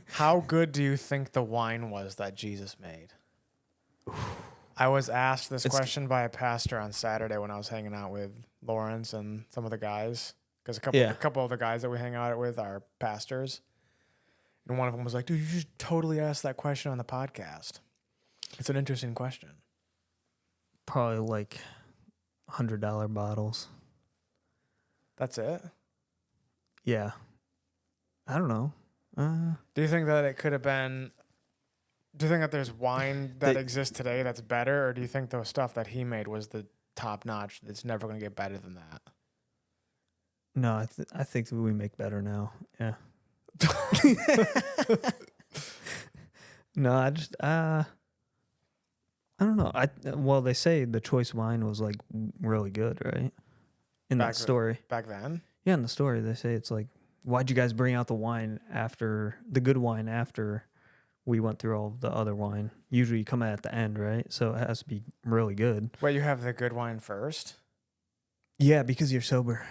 How good do you think the wine was that Jesus made? I was asked this question by a pastor on Saturday when I was hanging out with Lawrence and some of the guys, because a couple of the guys that we hang out with are pastors, and one of them was like, "Dude, you should totally ask that question on the podcast. It's an interesting question." Probably like $100 bottles. That's it? Yeah. I don't know. Do you think that it could have been? Do you think that there's wine that exists today that's better, or do you think the stuff that he made was the top notch? That's never going to get better than that. No, I think that we make better now. Yeah. No, I don't know. Well, they say the choice wine was like really good, right? In that story. Back then? Yeah, in the story they say it's like, why'd you guys bring out the good wine after we went through all the other wine? Usually you come at the end, right? So it has to be really good. Wait, you have the good wine first? Yeah, because you're sober.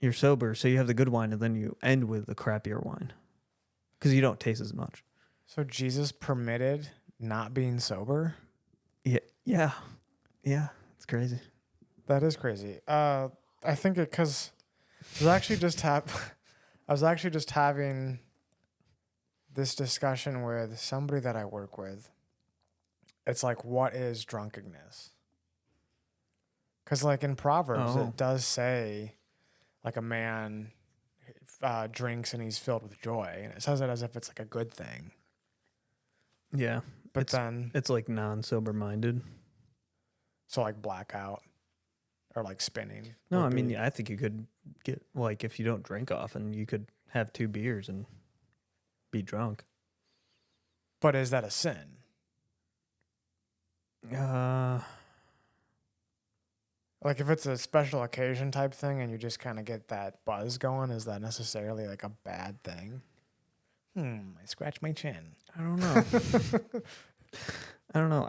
You're sober, so you have the good wine, and then you end with the crappier wine. Because you don't taste as much. So Jesus permitted not being sober? Yeah. It's crazy. That is crazy. I think because I was actually just having this discussion with somebody that I work with. It's like, what is drunkenness? Because like in Proverbs, it does say like a man drinks and he's filled with joy, and it says it as if it's like a good thing. Yeah, but then it's like non-sober minded. So like blackout or like spinning. No, I mean, I think you could get, like, if you don't drink often, you could have 2 beers and be drunk. But is that a sin? Like if it's a special occasion type thing and you just kind of get that buzz going, is that necessarily like a bad thing? I scratch my chin. I don't know. I don't know.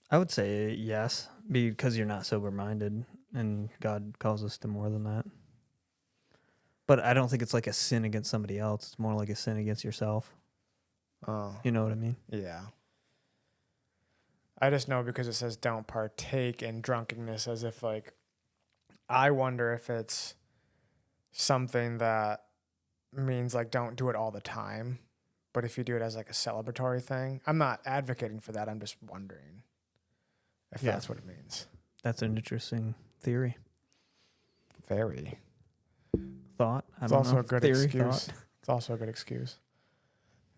I would say yes, because you're not sober minded, and God calls us to more than that. But I don't think it's like a sin against somebody else. It's more like a sin against yourself. Oh, you know what I mean? Yeah. I just know because it says don't partake in drunkenness, as if like, I wonder if it's something that means like don't do it all the time. But if you do it as like a celebratory thing, I'm not advocating for that. I'm just wondering if that's what it means. That's an interesting theory. Very. Thought. It's also a good excuse. It's also a good excuse.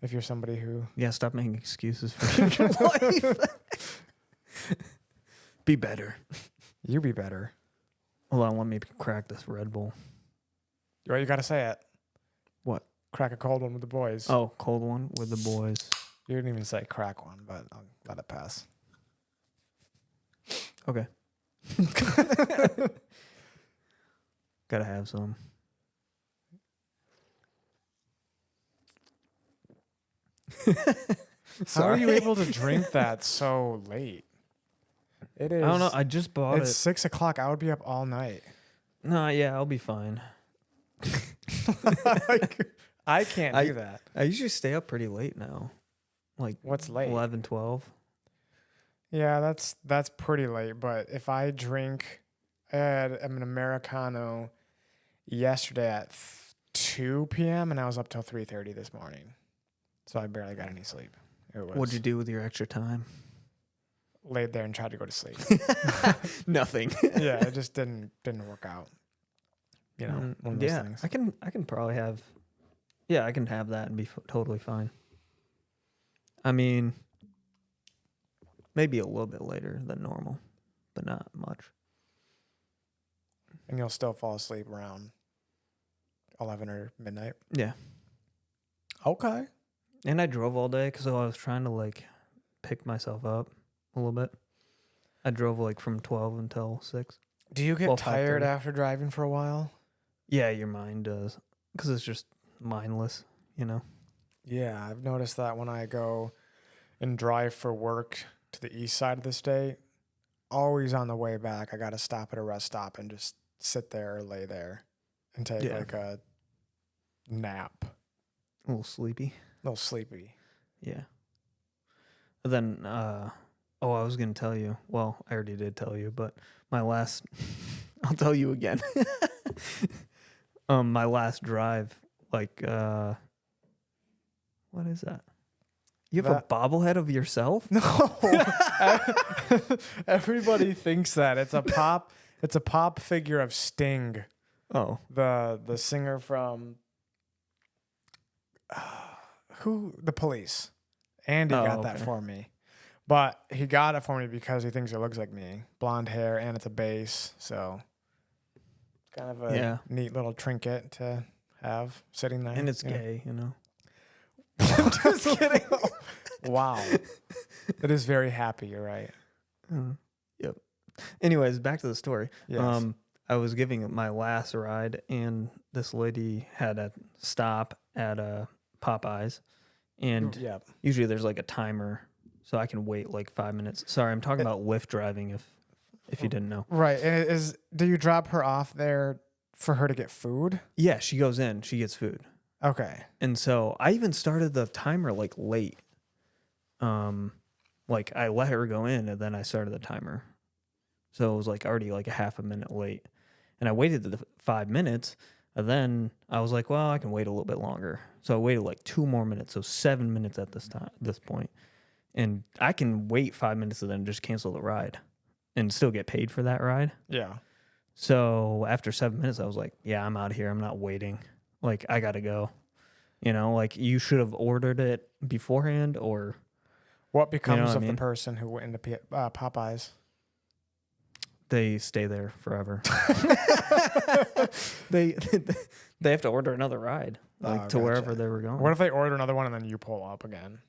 If you're somebody who... Yeah, stop making excuses for your life. Be better. You be better. Hold on, let me crack this Red Bull. Well, you got to say it. What? Crack a cold one with the boys. Oh, cold one with the boys. You didn't even say crack one, but I'll let it pass. Okay. Gotta have some. How are you able to drink that so late? It is. I don't know. I just bought it. It's 6 o'clock. I would be up all night. No, yeah, I'll be fine. I can't do that. I usually stay up pretty late now. Like, what's late? 11, 12. Yeah, that's pretty late. But if I drink, I had an Americano yesterday at 2 p.m. and I was up till 3:30 this morning. So I barely got any sleep. What'd you do with your extra time? Laid there and tried to go to sleep. Nothing. Yeah, it just didn't work out. You know, one of those things. I can probably have. Yeah, I can have that and be totally fine. I mean, maybe a little bit later than normal, but not much. And you'll still fall asleep around 11 or midnight? Yeah. Okay. And I drove all day because I was trying to, like, pick myself up a little bit. I drove, like, from 12 until 6. Do you get tired after driving for a while? Yeah, your mind does. Because it's just mindless, you know? Yeah, I've noticed that when I go and drive for work to the east side of the state, always on the way back, I got to stop at a rest stop and just sit there or lay there and take like a nap, A little sleepy. a little sleepy. Yeah. But then, I was going to tell you. Well, I already did tell you, but my last, I'll tell you again. My last drive, like, what is that? You have a bobblehead of yourself? No. Everybody thinks that it's a pop. It's a pop figure of Sting. Oh, The singer from the Police. Andy got that for me, but he got it for me because he thinks it looks like me. Blonde hair and it's a bass, so it's kind of a neat little trinket to have sitting there. And it's gay, you know. I'm just kidding. Wow, it is very happy. You're right. Yep. Anyways, back to the story. Yes. I was giving my last ride, and this lady had a stop at Popeyes, and usually there's like a timer, so I can wait like 5 minutes. Sorry, I'm talking about Lyft driving. If you didn't know, right? And do you drop her off there for her to get food? Yeah, she goes in, she gets food. Okay. And so I even started the timer like late. Like I let her go in, and then I started the timer, so it was like already like a half a minute late. And I waited the 5 minutes, and then I was like, well, I can wait a little bit longer. So I waited like 2 more minutes, so 7 minutes at this point. And I can wait 5 minutes and then just cancel the ride and still get paid for that ride. Yeah. So after 7 minutes, I was like, yeah, I'm out of here. I'm not waiting. Like, I got to go. You know, like you should have ordered it beforehand, or... What becomes of the person who went into Popeyes? They stay there forever. they have to order another ride, like to wherever they were going. What if they order another one and then you pull up again?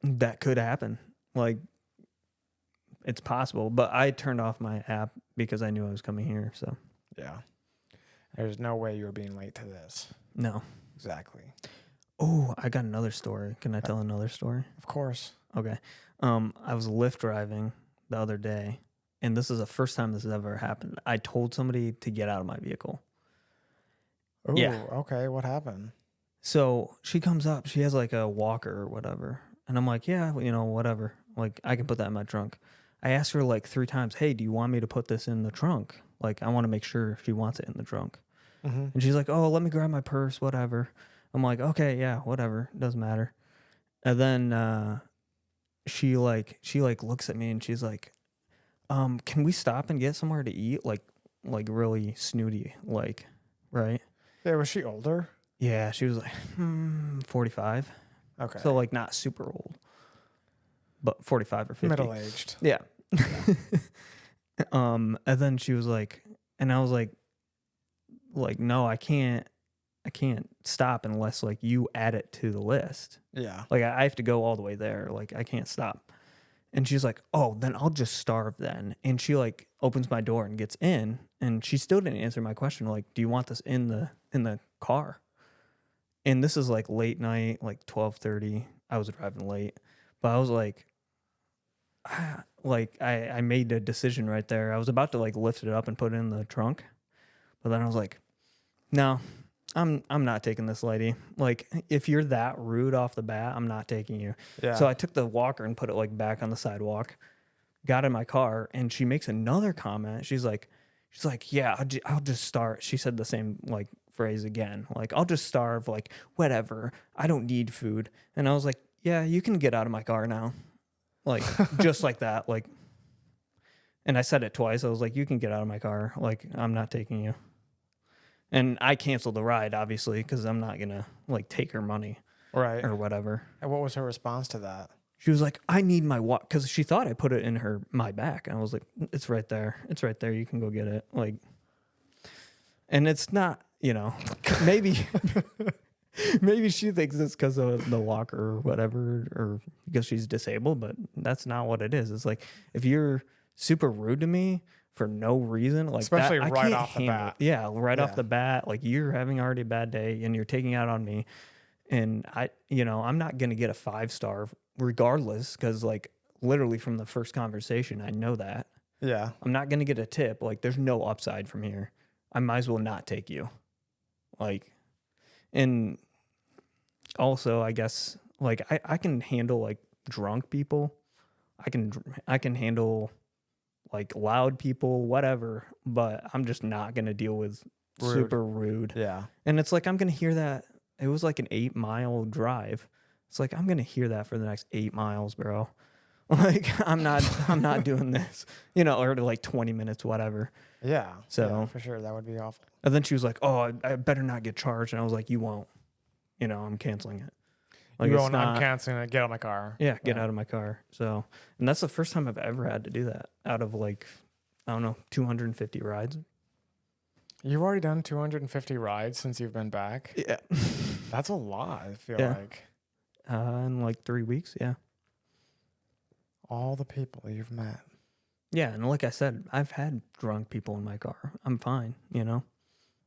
That could happen. Like, it's possible. But I turned off my app because I knew I was coming here. So yeah, there's no way you were being late to this. No, exactly. Oh, I got another story. Can I tell another story? Of course. Okay. I was Lyft driving the other day, and this is the first time this has ever happened. I told somebody to get out of my vehicle. Ooh, yeah. Okay. What happened? So she comes up. She has like a walker or whatever. And I'm like, yeah, you know, whatever. Like, I can put that in my trunk. I asked her like 3 times, hey, do you want me to put this in the trunk? Like, I want to make sure she wants it in the trunk. Mm-hmm. And she's like, oh, let me grab my purse, whatever. I'm like, okay, yeah, whatever. Doesn't matter. And then she looks at me and she's like, can we stop and get somewhere to eat? Like really snooty, like, right? Yeah, was she older? Yeah, she was like 45. Okay. So like not super old, but 45 or 50. Middle-aged. Yeah. And then she was like, and I was like, no, I can't stop unless like you add it to the list. Yeah. Like I have to go all the way there. Like I can't stop. And she's like, oh, then I'll just starve then. And she like opens my door and gets in, and she still didn't answer my question. Like, do you want this in the car? And this is like late night, like 12:30. I was driving late, but I was like, I made a decision right there. I was about to like lift it up and put it in the trunk, but then I was like, no, I'm not taking this lady. Like, if you're that rude off the bat, I'm not taking you. Yeah. So I took the walker and put it like back on the sidewalk, got in my car, and she makes another comment. She's like, yeah, I'll just starve. She said the same like phrase again. Like, I'll just starve, like, whatever. I don't need food. And I was like, yeah, you can get out of my car now. Like, just like that. Like, and I said it twice. I was like, you can get out of my car. Like, I'm not taking you. And I canceled the ride, obviously, because I'm not going to, like, take her money. Right. Or whatever. And what was her response to that? She was like, I need my walk, because she thought I put it in my back. And I was like, it's right there. It's right there. You can go get it. Like, and it's not, you know, maybe she thinks it's because of the walker or whatever, or because she's disabled, but that's not what it is. It's like, if you're super rude to me for no reason, like, especially that, right off the bat. Yeah, off the bat, like, you're having already a bad day and you're taking out on me. And I'm not going to get a 5-star regardless, because, like, literally from the first conversation, I know that. Yeah. I'm not going to get a tip. Like, there's no upside from here. I might as well not take you. Like, And also, I guess, like, I can handle, like, drunk people. I can handle, like, loud people, whatever, but I'm just not going to deal with Rude. super rude. Yeah. And it's like, I'm going to hear that. It was like an 8-mile drive. It's like, I'm going to hear that for the next 8 miles, bro. Like, I'm not doing this, or like 20 minutes, whatever. Yeah. So yeah, for sure. That would be awful. And then she was like, "Oh, I better not get charged." And I was like, "You won't. I'm canceling it." Like, You it's won't, I'm canceling it. Get out of my car. Yeah, get out of my car. So, and that's the first time I've ever had to do that out of, like, I don't know, 250 rides. You've already done 250 rides since you've been back. Yeah. That's a lot, I feel Yeah. like. In like 3 weeks. Yeah. All the people you've met. Yeah. And like I said, I've had drunk people in my car. I'm fine.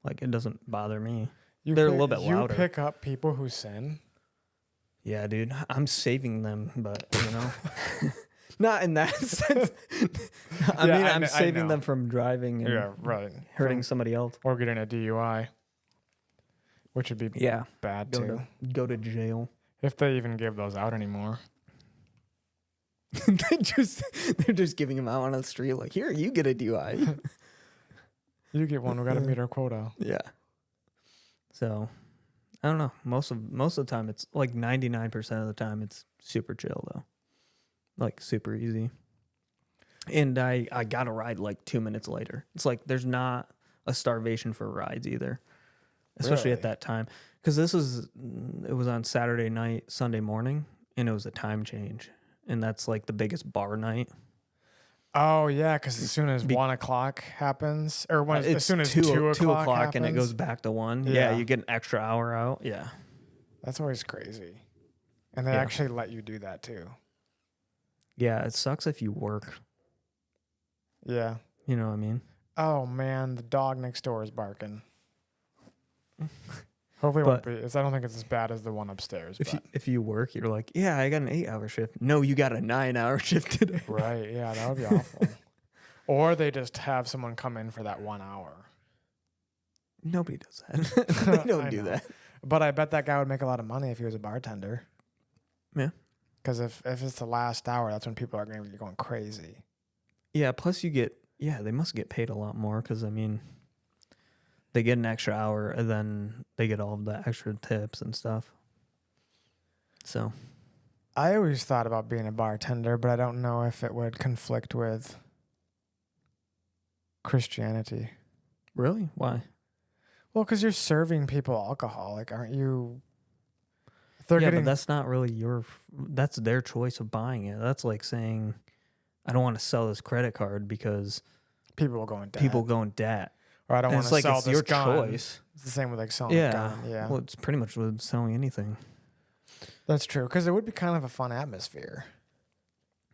Like, it doesn't bother me. They're a little bit louder. You pick up people who sin. Yeah, dude. I'm saving them, but, not in that sense. I'm saving them from driving and hurting somebody else. Or getting a DUI, which would be bad too. Go to jail. If they even give those out anymore. They're just giving them out on the street like, here, you get a DUI. You get one. We got to meet our quota. Yeah. So, I don't know. Most of the time, it's like 99% of the time, it's super chill though, like super easy. And I got a ride like 2 minutes later. It's like there's not a starvation for rides either, especially at that time, because it was on Saturday night, Sunday morning, and it was a time change, and that's like the biggest bar night. Oh yeah, because as soon as 1 o'clock happens, or as soon as 2 o'clock happens, and it goes back to 1. Yeah, you get an extra hour out. Yeah, that's always crazy, and they actually let you do that too. Yeah, it sucks if you work. Yeah, you know what I mean. Oh man, the dog next door is barking. Hopefully, it won't be. I don't think it's as bad as the one upstairs. If you work, you're like, yeah, I got an 8-hour shift. No, you got a 9-hour shift today. Right? Yeah, that would be awful. Or they just have someone come in for that 1 hour. Nobody does that. They don't do that. But I bet that guy would make a lot of money if he was a bartender. Yeah. Because if it's the last hour, that's when people are going to be going crazy. Yeah. Plus, they must get paid a lot more because they get an extra hour and then they get all of the extra tips and stuff. So, I always thought about being a bartender, but I don't know if it would conflict with Christianity. Really? Why? Well, because you're serving people alcohol. Like, aren't you? But that's not really that's their choice of buying it. That's like saying, I don't want to sell this credit card because people will go in debt. Or I don't want to sell this gun. Choice. It's the same with like selling a gun. Yeah. Well, it's pretty much with selling anything. That's true. Because it would be kind of a fun atmosphere.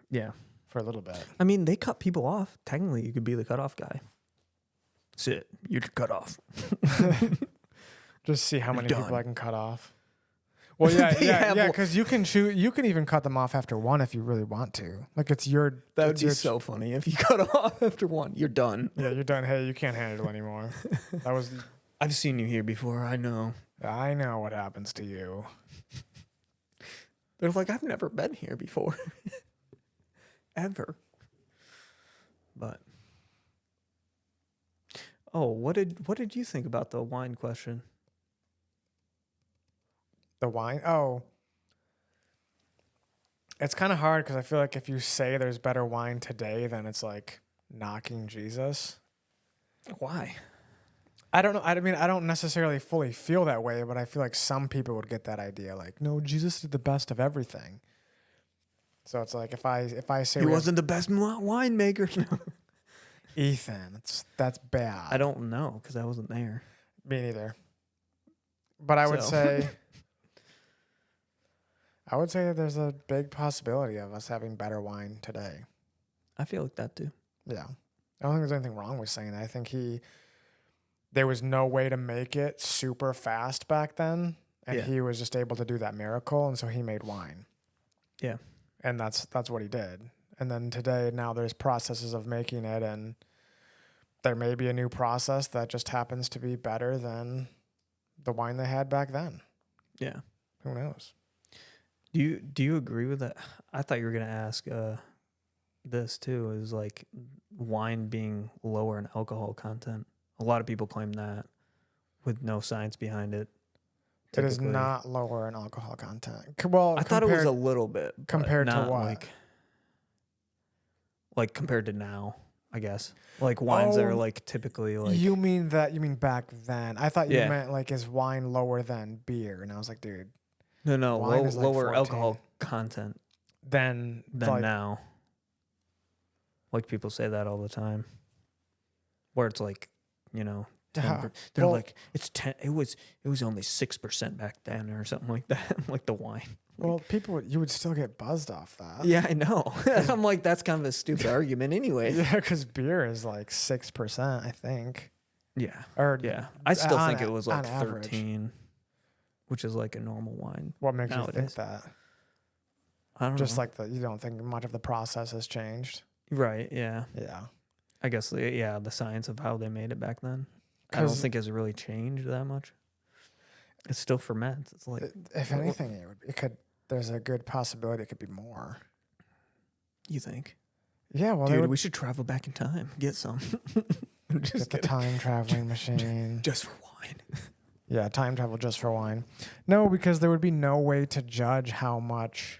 Yeah. For a little bit. I mean, they cut people off. Technically, you could be the cutoff guy. Sit. You're cut off. Just see how many people I can cut off. Well, yeah. Because you can shoot. You can even cut them off after 1 if you really want to. Like it's your. That would be so funny if you cut off after 1. You're done. Yeah, you're done. Hey, you can't handle anymore. That was. I've seen you here before. I know. I know what happens to you. They're like, I've never been here before, ever. But. Oh, what did you think about the wine question? The wine? Oh. It's kind of hard because I feel like if you say there's better wine today, then it's like knocking Jesus. Why? I don't know. I mean, I don't necessarily fully feel that way, but I feel like some people would get that idea. Like, no, Jesus is the best of everything. So it's like if I say he wasn't the best winemaker. Ethan, that's bad. I don't know because I wasn't there. Me neither. But I would say that there's a big possibility of us having better wine today. I feel like that too. Yeah. I don't think there's anything wrong with saying that. I think there was no way to make it super fast back then, and he was just able to do that miracle, and so he made wine. Yeah. And that's what he did. And then today, now there's processes of making it, and there may be a new process that just happens to be better than the wine they had back then. Yeah. Who knows? Do you agree with that? I thought you were gonna ask this too, is like wine being lower in alcohol content. A lot of people claim that with no science behind it. It is typically. not lower in alcohol content. Well, I thought it was a little bit, but compared to not what? like compared to now, I guess. Like wines that are Oh, like typically like you mean back then? I thought you Yeah. meant like is wine lower than beer, and I was like, dude, no wine is like lower 14. alcohol content than than now. Like people say that all the time. Where it's like, 10 they're well, like it's 10 it was only 6% back then or something like that. Like the wine. Well, you would still get buzzed off that. Yeah, I know. I'm like, that's kind of a stupid argument anyway. Yeah, because beer is like 6%, I think. Yeah. Or Yeah. I still on think it was like on average. 13, which is like a normal wine. What makes you nowadays. think that? I don't Just know. like you don't think much of the process has changed. Right, yeah. Yeah. I guess the science of how they made it back then. I don't think it's really changed that much. It still ferments. It's like if anything, it could. There's a good possibility it could be more. You think? Yeah, well, dude, we should travel back in time. Get some. Get the time traveling machine. Just for wine. Yeah, time travel just for wine. No, because there would be no way to judge how much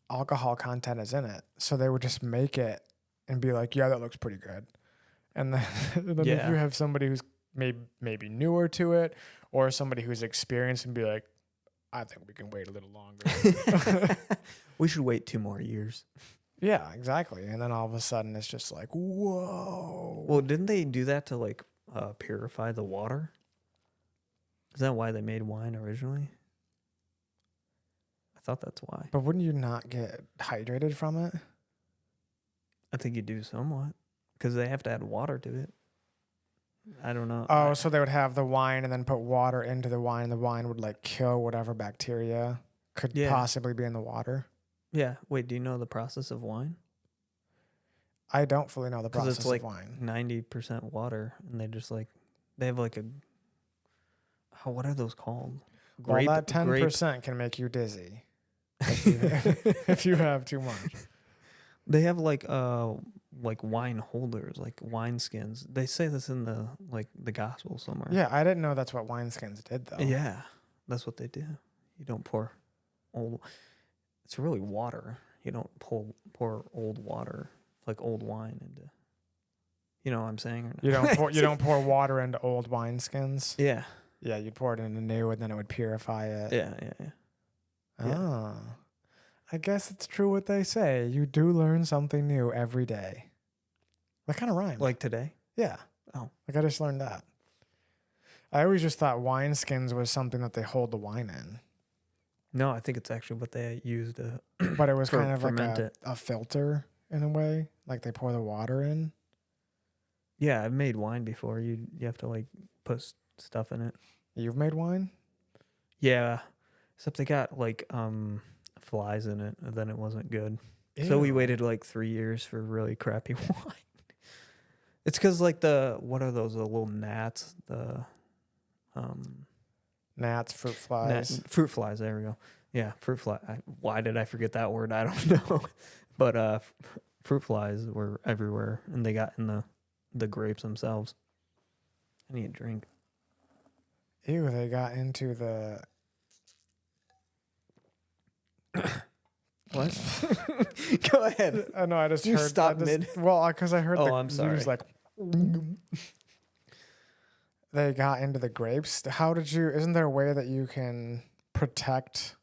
alcohol content is in it. So they would just make it and be like, yeah, that looks pretty good. And then, if you have somebody who's maybe newer to it or somebody who's experienced and be like, I think we can wait a little longer. We should wait 2 more years. Yeah, exactly. And then all of a sudden it's just like, whoa. Well, didn't they do that to like purify the water? Is that why they made wine originally? I thought that's why. But wouldn't you not get hydrated from it? I think you do somewhat because they have to add water to it. I don't know. Oh, so they would have the wine and then put water into the wine. The wine would like kill whatever bacteria could possibly be in the water. Yeah. Wait, do you know the process of wine? I don't fully know the process it's like of wine. 90% water, and they have like what are those called? Well, that 10% can make you dizzy if you have too much. They have like wine holders, like wine skins. They say this in the gospel somewhere. Yeah, I didn't know that's what wineskins did though. Yeah, that's what they do. You don't pour old. It's really water. You don't pour old water, like old wine into. You know what I'm saying? Or not? You don't pour water into old wineskins. Yeah. Yeah, you'd pour it into new, and then it would purify it. Yeah. Oh. I guess it's true what they say. You do learn something new every day. That kind of rhymes. Like today? Yeah. Oh. Like I just learned that. I always just thought wineskins was something that they hold the wine in. No, I think it's actually what they use to. But it was kind of like it. a filter in a way. Like they pour the water in. Yeah, I've made wine before. You have to like put stuff in it. You've made wine? Yeah. Except they got like flies in it, and then it wasn't good. Ew. So we waited like 3 years for really crappy wine. It's because like what are those? The little gnats? The gnats, fruit flies. Fruit flies. There we go. Yeah, fruit fly. Why did I forget that word? I don't know. But fruit flies were everywhere, and they got in the grapes themselves. I need a drink. Ew, they got into the. What? Go ahead. No, I just You heard. stopped mid. Well, because I heard. I'm sorry. He was like. They got into the grapes. How did you? Isn't there a way that you can protect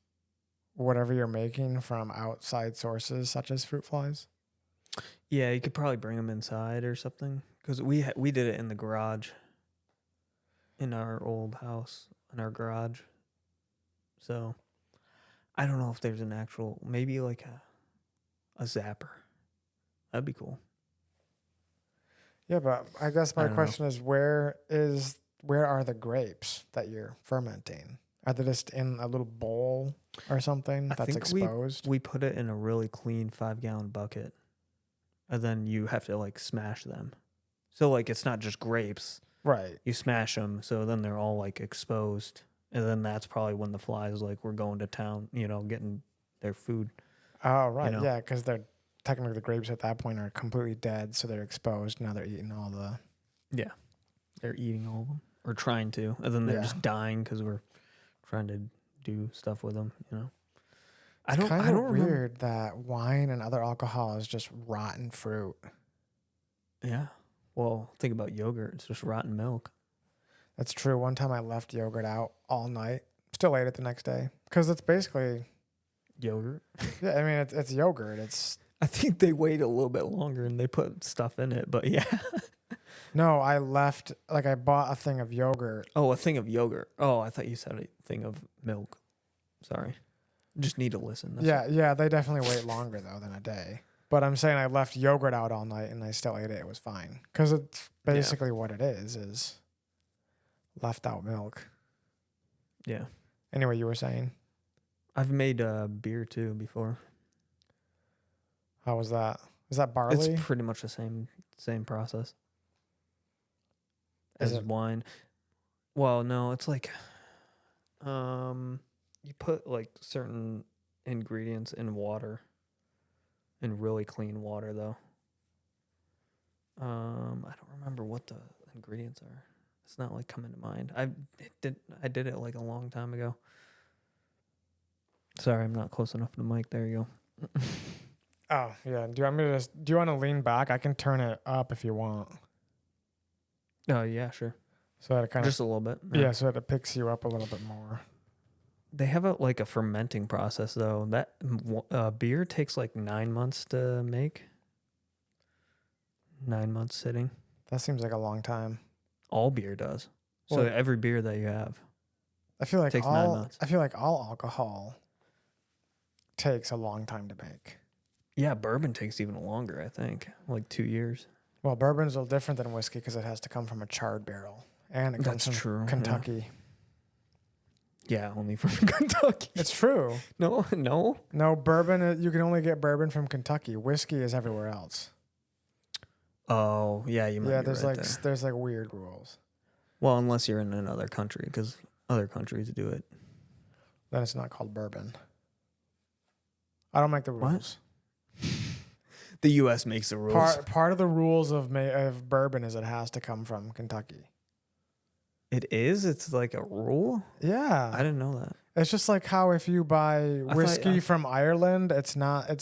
whatever you're making from outside sources such as fruit flies? Yeah, you could probably bring them inside or something. Because we did it in the garage. In our old house, in our garage. So, I don't know if there's an actual, maybe like a zapper. That'd be cool. Yeah, but I guess my question is, where are the grapes that you're fermenting? Are they just in a little bowl or something that's exposed? We put it in a really clean 5-gallon bucket, and then you have to like smash them. So like it's not just grapes. Right. You smash them, so then they're all like exposed, and then that's probably when the flies like we're going to town, getting their food. Oh, right. know? Yeah, because they're technically the grapes at that point are completely dead, so they're exposed. Now they're eating all the. Yeah, they're eating all of them or trying to, and then they're Yeah. just dying because we're trying to do stuff with them. I It's don't. kind I of don't remember. weird that wine and other alcohol is just rotten fruit. Yeah. Well, think about yogurt. It's just rotten milk. That's true. One time I left yogurt out all night. Still ate it the next day because it's basically. Yogurt. Yeah, I mean it's yogurt. It's I think they wait a little bit longer and they put stuff in it, but yeah. no. I left I bought a thing of yogurt. Oh, a thing of yogurt. Oh, I thought you said a thing of milk. Sorry. Just need to listen. Yeah. They definitely wait longer though than a day. But I'm saying I left yogurt out all night and I still ate it. It was fine because it's basically what it is left out milk. Yeah. Anyway, you were saying. I've made beer too before. How was that? Is that barley? It's pretty much the same process Is as it? wine. Well, no, it's like you put like certain ingredients in water, in really clean water though. I don't remember what the ingredients are. It's not like coming to mind. I did it like a long time ago. Sorry, I'm not close enough to the mic. There you go. Oh yeah. Do you want to lean back? I can turn it up if you want. Oh yeah, sure. So that it kind of Just a little bit. yeah. So that it picks you up a little bit more. They have a fermenting process though. That beer takes like 9 months to make. 9 months sitting. That seems like a long time. All beer does. So Well, every beer that you have I feel like takes 9 months. I feel like all alcohol takes a long time to make. Yeah, bourbon takes even longer, I think. Like 2 years. Well, bourbon's a little different than whiskey because it has to come from a charred barrel, and it comes That's from true, Kentucky. Yeah, only from Kentucky. It's true. No. No bourbon. You can only get bourbon from Kentucky. Whiskey is everywhere else. Oh, yeah, you might Yeah, be there's right like there. there's like weird rules. Well, unless you're in another country, because other countries do it. Then it's not called bourbon. I don't make the What? rules. The U.S. makes the rules. Part of the rules of bourbon is it has to come from Kentucky. It is? It's like a rule? Yeah, I didn't know that. it's just like how if you buy whiskey I- from Ireland, it's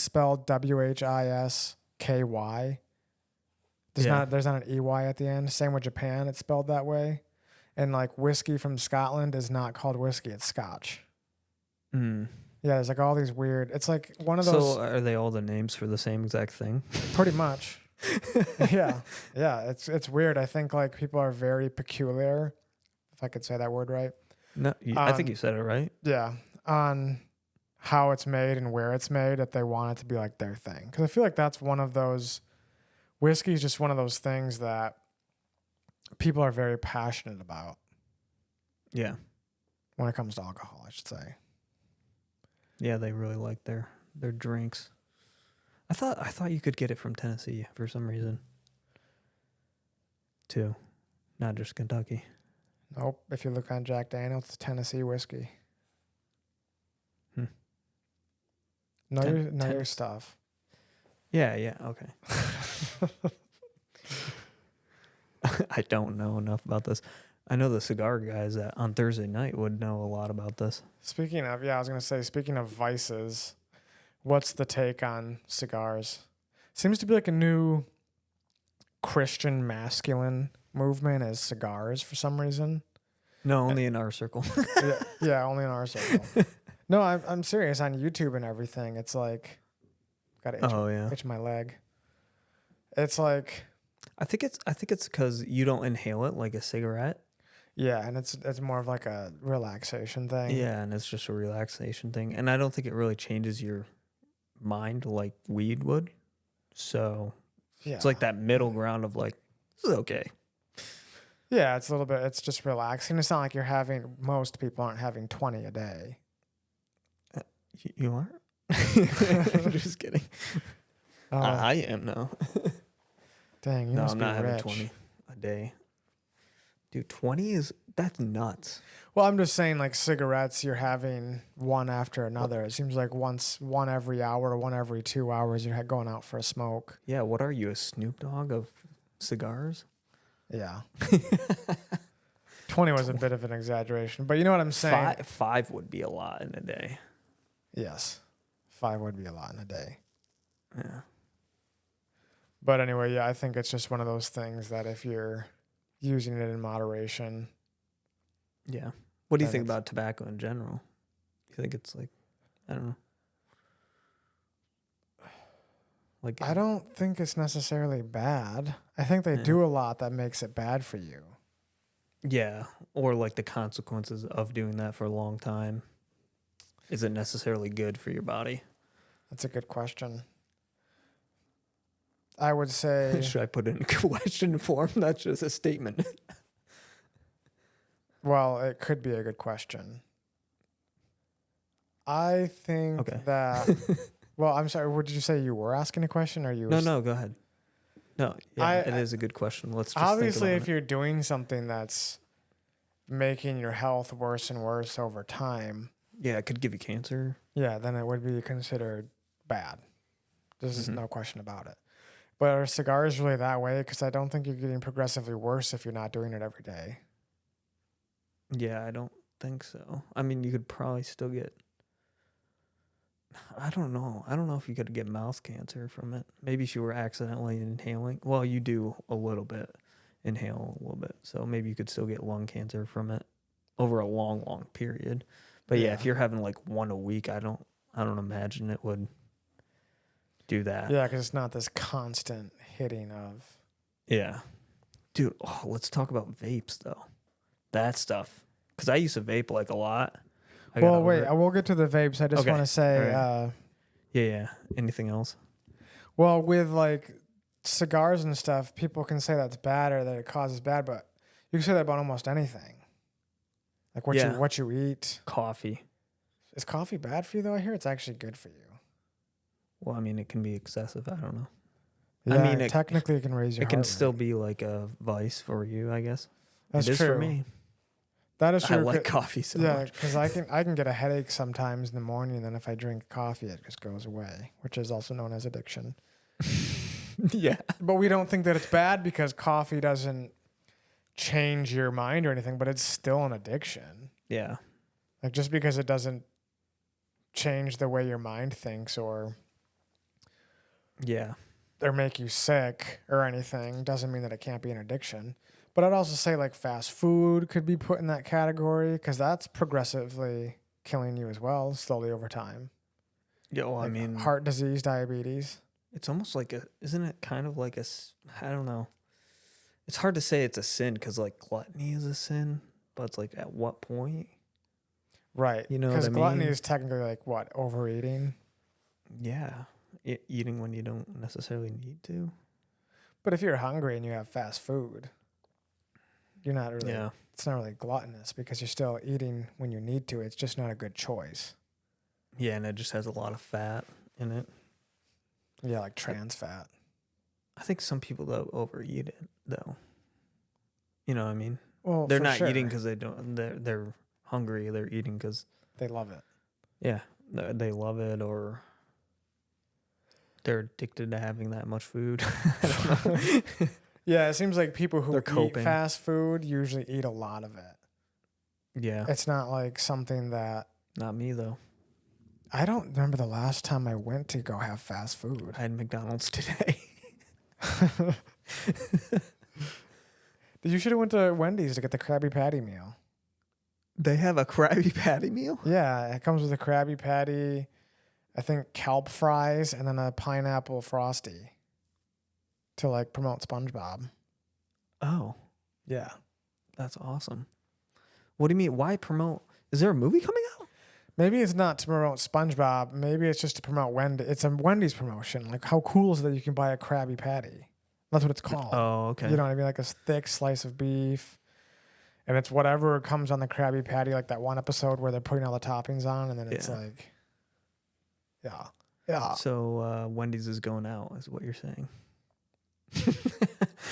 spelled WHISKY. There's not an EY at the end. Same with Japan, it's spelled that way. And like whiskey from Scotland is not called whiskey, it's Scotch. Mm. Yeah, there's like all these weird. It's like one of those. So are they all the names for the same exact thing? Pretty much. Yeah. It's weird. I think like people are very peculiar, if I could say that word right. No, I think you said it right. Yeah, on how it's made and where it's made, that they want it to be like their thing. Because I feel like that's one of those. Whiskey is just one of those things that people are very passionate about. Yeah. When it comes to alcohol, I should say. Yeah, they really like their drinks. I thought you could get it from Tennessee for some reason. Too. Not just Kentucky. Nope. If you look on Jack Daniels, it's Tennessee whiskey. Know your stuff. Yeah, okay. I don't know enough about this. I know the cigar guys that on Thursday night would know a lot about this. Speaking of vices, what's the take on cigars? Seems to be like a new Christian masculine movement is cigars for some reason. No, only in our circle. yeah, only in our circle. No, I'm serious. On YouTube and everything, it's like, got to itch my leg. It's like, I think it's because you don't inhale it like a cigarette. Yeah, and it's more of like a relaxation thing. Yeah, and it's just a relaxation thing, and I don't think it really changes your mind like weed would. So yeah, it's like that middle ground of like, this is okay. Yeah, it's a little bit. It's just relaxing. It's not like most people aren't having 20 a day. You are? I'm just kidding. I am now. Dang, you no, must I'm be not rich. having 20 a day. Dude, 20 that's nuts. Well, I'm just saying, like cigarettes, you're having one after another. It seems like one every hour, one every 2 hours, you're going out for a smoke. Yeah, what are you, a Snoop Dogg of cigars? Yeah. 20 was a bit of an exaggeration, but you know what I'm saying? Five would be a lot in a day. Yes. 5 would be a lot in a day. Yeah. But anyway, yeah, I think it's just one of those things that if you're using it in moderation. Yeah. What do you think about tobacco in general? You think it's like, I don't know. Like, I don't think it's necessarily bad. I think they do a lot that makes it bad for you. Yeah. Or like the consequences of doing that for a long time. Is it necessarily good for your body? That's a good question. I would say... Should I put it in question form? That's just a statement. Well, it could be a good question. I think that... Well, I'm sorry. What did you say? You were asking a question, or you? No, go ahead. No, yeah, it is a good question. Let's just obviously, if you're doing something that's making your health worse and worse over time, yeah, it could give you cancer. Yeah, then it would be considered bad. There's no question about it. But are cigars really that way? Because I don't think you're getting progressively worse if you're not doing it every day. Yeah, I don't think so. I mean, you could probably still get. I don't know. I don't know if you could get mouth cancer from it. Maybe if you were accidentally inhaling. Well, you do a little bit, inhale a little bit. So maybe you could still get lung cancer from it over a long, long period. But yeah, if you're having like one a week, I don't imagine it would do that. Yeah, because it's not this constant hitting of. Yeah. Dude, let's talk about vapes though. That stuff. Because I used to vape like a lot. Well, wait, I will get to the vapes. I just want to say... Right. Yeah. Anything else? Well, with like cigars and stuff, people can say that's bad or that it causes bad, but you can say that about almost anything. Like what you eat. Coffee. Is coffee bad for you though? I hear it's actually good for you. Well, I mean, it can be excessive. I don't know. Yeah, I mean, technically it can raise your heart rate. It can still be like a vice for you, I guess. That's true. It is for me. That is true. I like coffee so much. Yeah, because I can get a headache sometimes in the morning, and then if I drink coffee, it just goes away, which is also known as addiction. Yeah. But we don't think that it's bad because coffee doesn't change your mind or anything, but it's still an addiction. Yeah. Like just because it doesn't change the way your mind thinks or make you sick or anything doesn't mean that it can't be an addiction. But I'd also say like fast food could be put in that category because that's progressively killing you as well, slowly over time. Yeah, well, like I mean... heart disease, diabetes. It's almost like isn't it kind of like I don't know. It's hard to say it's a sin because like gluttony is a sin, but it's like at what point? Right. You know what I mean? Because gluttony is technically like what? Overeating? Yeah. Eating when you don't necessarily need to. But if you're hungry and you have fast food, you're not really... Yeah. It's not really gluttonous because you're still eating when you need to. It's just not a good choice. Yeah, and it just has a lot of fat in it. Yeah, like trans fat. I think some people though overeat it though. You know what I mean? Well, they're not eating because they don't. They're hungry. They're eating because they love it. Yeah, they love it, or they're addicted to having that much food. I don't know. Yeah, it seems like people who eat fast food usually eat a lot of it. Yeah, it's not like something that. Not me though. I don't remember the last time I went to go have fast food. I had McDonald's today. You should have went to Wendy's to get the Krabby Patty meal. They have a Krabby Patty meal? Yeah, it comes with a Krabby Patty, I think kelp fries, and then a pineapple Frosty to like promote SpongeBob. Oh. Yeah. That's awesome. What do you mean? Why promote? Is there a movie coming out? Maybe it's not to promote SpongeBob. Maybe it's just to promote Wendy's. It's a Wendy's promotion. Like, how cool is it that you can buy a Krabby Patty? That's what it's called. Oh, okay. You know what I mean? Like a thick slice of beef. And it's whatever comes on the Krabby Patty, like that one episode where they're putting all the toppings on, and then it's like, yeah. So Wendy's is going out, is what you're saying.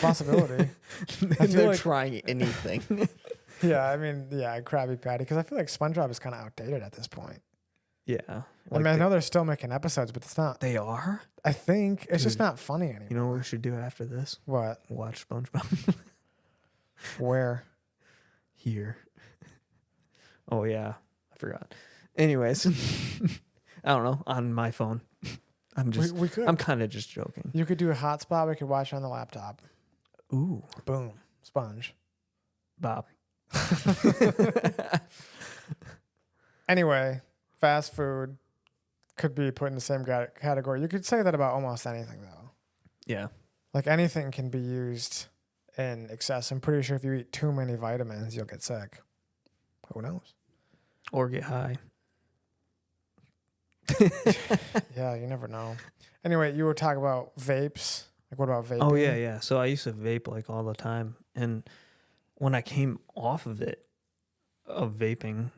Possibility. I feel They're like trying anything. yeah, I mean, yeah, Krabby Patty, because I feel like SpongeBob is kind of outdated at this point. Yeah. I mean, I know they're still making episodes, but it's not. They are? I think it's just Dude, not funny anymore. You know what we should do after this? What? Watch SpongeBob. Where? Here. Oh, yeah. I forgot. Anyways. I don't know. On my phone. We could. I'm kind of just joking. You could do a hotspot. We could watch it on the laptop. Ooh. Boom. Sponge. Bob. Anyway, fast food could be put in the same category. You could say that about almost anything, though. Yeah. Like anything can be used in excess. I'm pretty sure if you eat too many vitamins, you'll get sick. Who knows? Or get high. Yeah, you never know. Anyway, you were talking about vapes. Like, what about vaping? Oh, yeah. So I used to vape like all the time. And when I came off of vaping,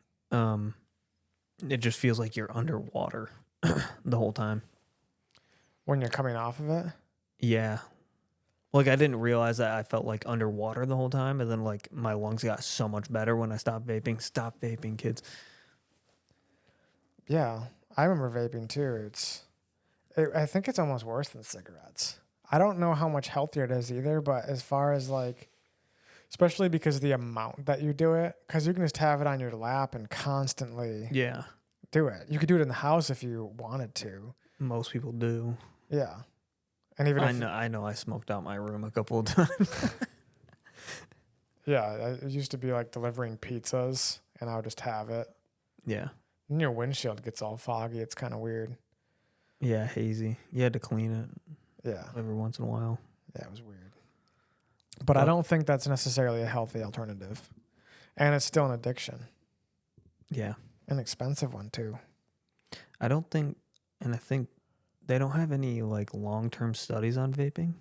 it just feels like you're underwater the whole time. When you're coming off of it? Yeah. Like I didn't realize that I felt like underwater the whole time. And then like my lungs got so much better when I stopped vaping. Stop vaping, kids. Yeah. I remember vaping too. I think it's almost worse than cigarettes. I don't know how much healthier it is either, but as far as like, especially because of the amount that you do it, because you can just have it on your lap and constantly do it. You could do it in the house if you wanted to. Most people do. Yeah. And even I know I smoked out my room a couple of times. Yeah, it used to be like delivering pizzas and I would just have it. Yeah. And your windshield gets all foggy. It's kind of weird. Yeah, hazy. You had to clean it. Yeah. Every once in a while. Yeah, it was weird. But I don't think that's necessarily a healthy alternative. And it's still an addiction. Yeah. An expensive one too. I think they don't have any like long-term studies on vaping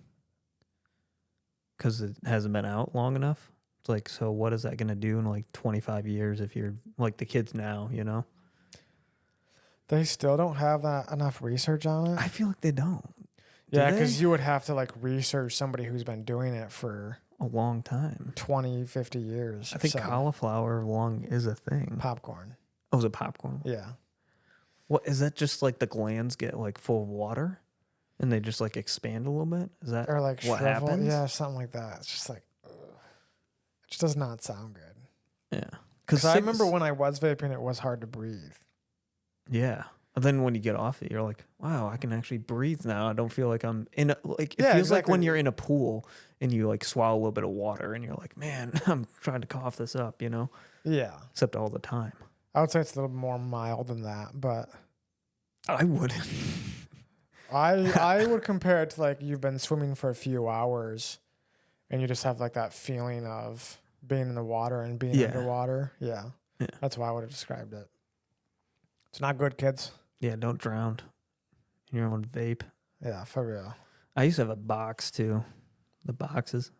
because it hasn't been out long enough. It's like, so what is that going to do in like 25 years if you're like the kids now, you know? They still don't have enough research on it? I feel like they don't. Yeah, because you would have to like research somebody who's been doing it for a long time. 20, 50 years. I think cauliflower lung is a thing. Popcorn. Oh, is it popcorn? Yeah. What is that? Just like the glands get like full of water and they just like expand a little bit? Is that or like what shrivel? happens? Yeah, something like that. It's just like, ugh. It just does not sound good. Yeah. Because I remember when I was vaping, it was hard to breathe. Yeah. And then when you get off it, you're like, wow, I can actually breathe now. I don't feel like I'm in it feels like when you're in a pool and you like swallow a little bit of water and you're like, man, I'm trying to cough this up, you know? Yeah. Except all the time. I would say it's a little more mild than that, but I wouldn't. I would compare it to like you've been swimming for a few hours and you just have like that feeling of being in the water and being underwater. Yeah. That's why I would have described it. It's not good, kids. Yeah, don't drown in your own vape. Yeah, for real. I used to have a box too. The boxes.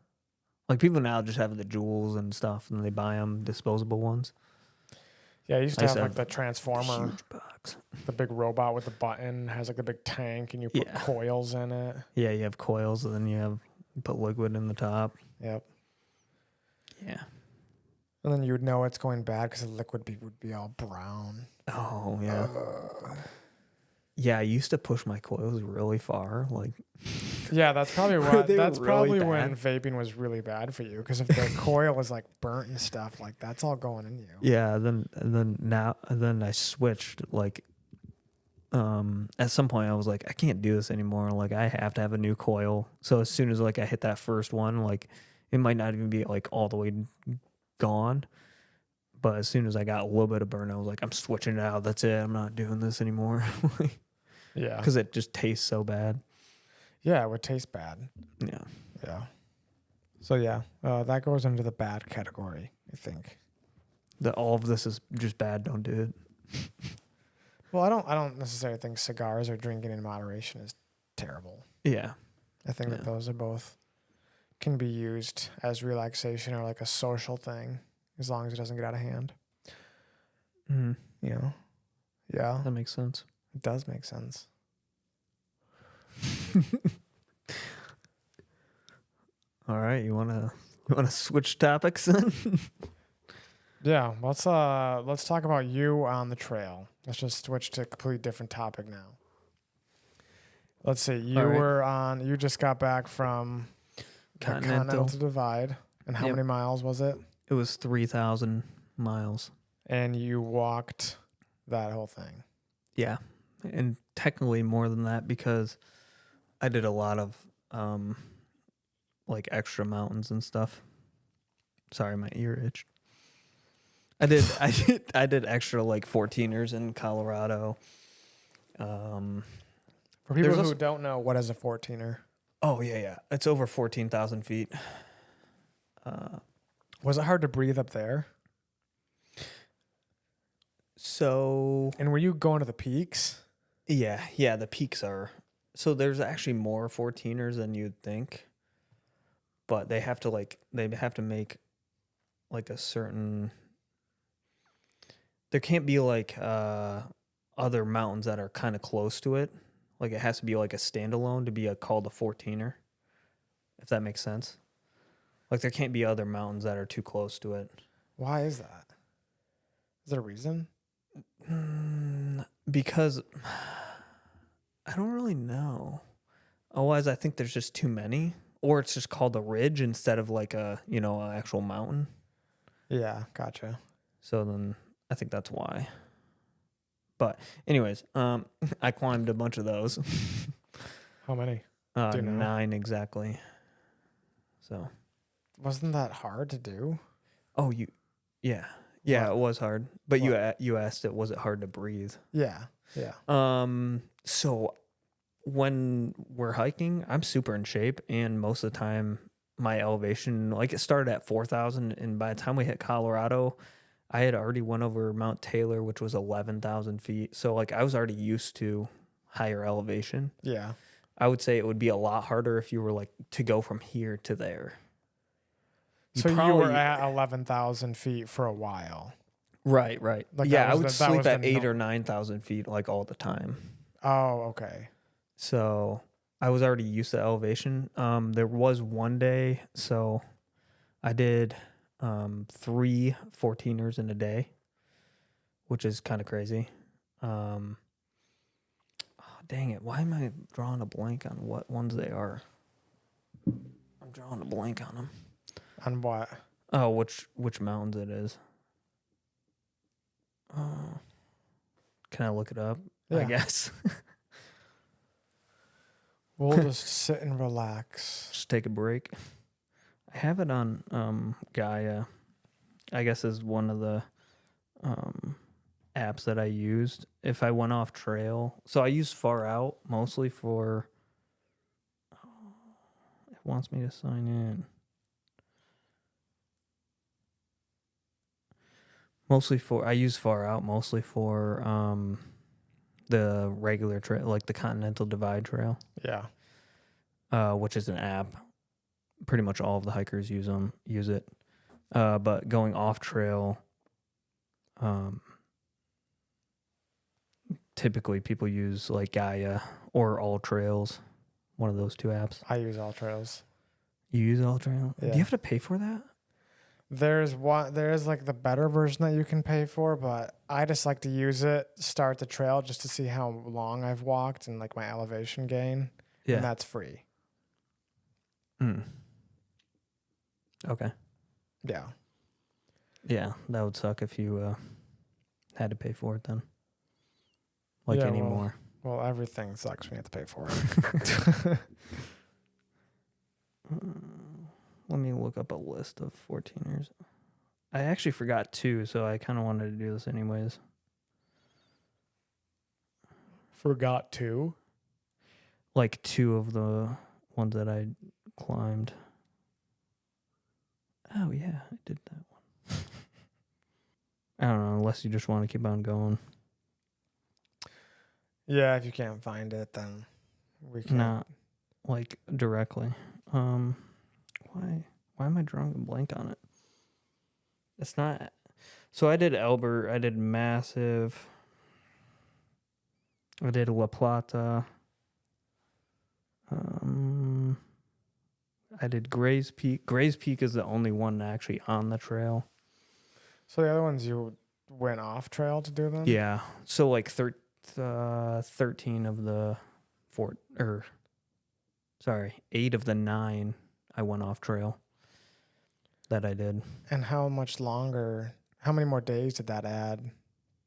Like people now just have the jewels and stuff and they buy them disposable ones. Yeah, I used to have like the transformer. Huge box. The big robot with the button has like the big tank and you put coils in it. Yeah, you have coils and then you put liquid in the top. Yep. Yeah. And then you would know it's going bad because the liquid would be all brown. Oh, yeah. Yeah, I used to push my coils really far. Like, yeah, that's probably why. That's really probably bad. When vaping was really bad for you. Because if the coil was like burnt and stuff, like that's all going in you. Yeah, then I switched. Like, at some point I was like, I can't do this anymore. Like, I have to have a new coil. So as soon as like I hit that first one, like it might not even be like all the way gone. But as soon as I got a little bit of burn, I was like, I'm switching it out. That's it. I'm not doing this anymore. Yeah. Because it just tastes so bad. Yeah, it would taste bad. Yeah. Yeah. So yeah, that goes into the bad category, I think. All of this is just bad. Don't do it. Well, I don't necessarily think cigars or drinking in moderation is terrible. Yeah. I think that those are both can be used as relaxation or like a social thing. As long as it doesn't get out of hand. Mm-hmm. You know? Yeah. That makes sense. It does make sense. All right, you wanna switch topics then? Yeah, let's talk about you on the trail. Let's just switch to a completely different topic now. Let's see. All right. You just got back from the Continental. Divide. And how Yep. many miles was it? It was 3,000 miles. And you walked that whole thing. Yeah, and technically more than that because I did a lot of like extra mountains and stuff. Sorry, my ear itched. I did extra like 14ers in Colorado. For people who don't know, what is a 14er? Oh yeah, it's over 14,000 feet. Was it hard to breathe up there? So And were you going to the peaks? yeah, the peaks are. So there's actually more 14ers than you'd think, but they have to make like a certain. There can't be like other mountains that are kind of close to it. Like it has to be like a standalone to be called a 14er, if that makes sense. Like there can't be other mountains that are too close to it. Why is that? Is there a reason? Because I don't really know. Otherwise, I think there's just too many, or it's just called a ridge instead of like an actual mountain. Yeah, gotcha. So then I think that's why. But anyways, I climbed a bunch of those. How many? Do you know? 9 exactly. So. Wasn't that hard to do? Oh, yeah, What? it was hard. But you asked it, was it hard to breathe? Yeah. So when we're hiking, I'm super in shape, and most of the time my elevation, like it started at 4,000, and by the time we hit Colorado, I had already went over Mount Taylor, which was 11,000 feet. So like I was already used to higher elevation. Yeah. I would say it would be a lot harder if you were like to go from here to there. You were at 11,000 feet for a while. Right. Like yeah, I would sleep at 8,000 or 9,000 feet like all the time. Oh, okay. So I was already used to elevation. There was one day, so I did 3 14ers in a day, which is kind of crazy. Oh, dang it. Why am I drawing a blank on what ones they are? I'm drawing a blank on them. On what? Oh, which mountains it is. Can I look it up? Yeah. I guess. We'll just sit and relax. Just take a break. I have it on Gaia. I guess is one of the apps that I used if I went off trail. So I use Far Out mostly for. It wants me to sign in. I use Far Out mostly for the regular trail, like the Continental Divide Trail. Yeah. Which is an app. Pretty much all of the hikers use it. But going off trail, typically people use like Gaia or All Trails, one of those 2 apps. I use All Trails. You use All Trail? Yeah. Do you have to pay for that? There is like the better version that you can pay for, but I just like to use it, start the trail just to see how long I've walked and like my elevation gain. Yeah. And that's free. Okay. Yeah. Yeah, that would suck if you had to pay for it then. Like anymore. Well, everything sucks when you have to pay for it. Let me look up a list of 14ers. I actually forgot 2, so I kind of wanted to do this anyways. Forgot to? Like 2 of the ones that I climbed. Oh, yeah, I did that one. I don't know, unless you just want to keep on going. Yeah, if you can't find it, then we can. Not, like, directly. Why am I drawing a blank on it? It's not. So I did Albert. I did Massive. I did La Plata. I did Gray's Peak. Gray's Peak is the only one actually on the trail. So the other ones you went off trail to do them? Yeah. So like 13 of the 8 of the 9 I went off trail that I did. And how many more days did that add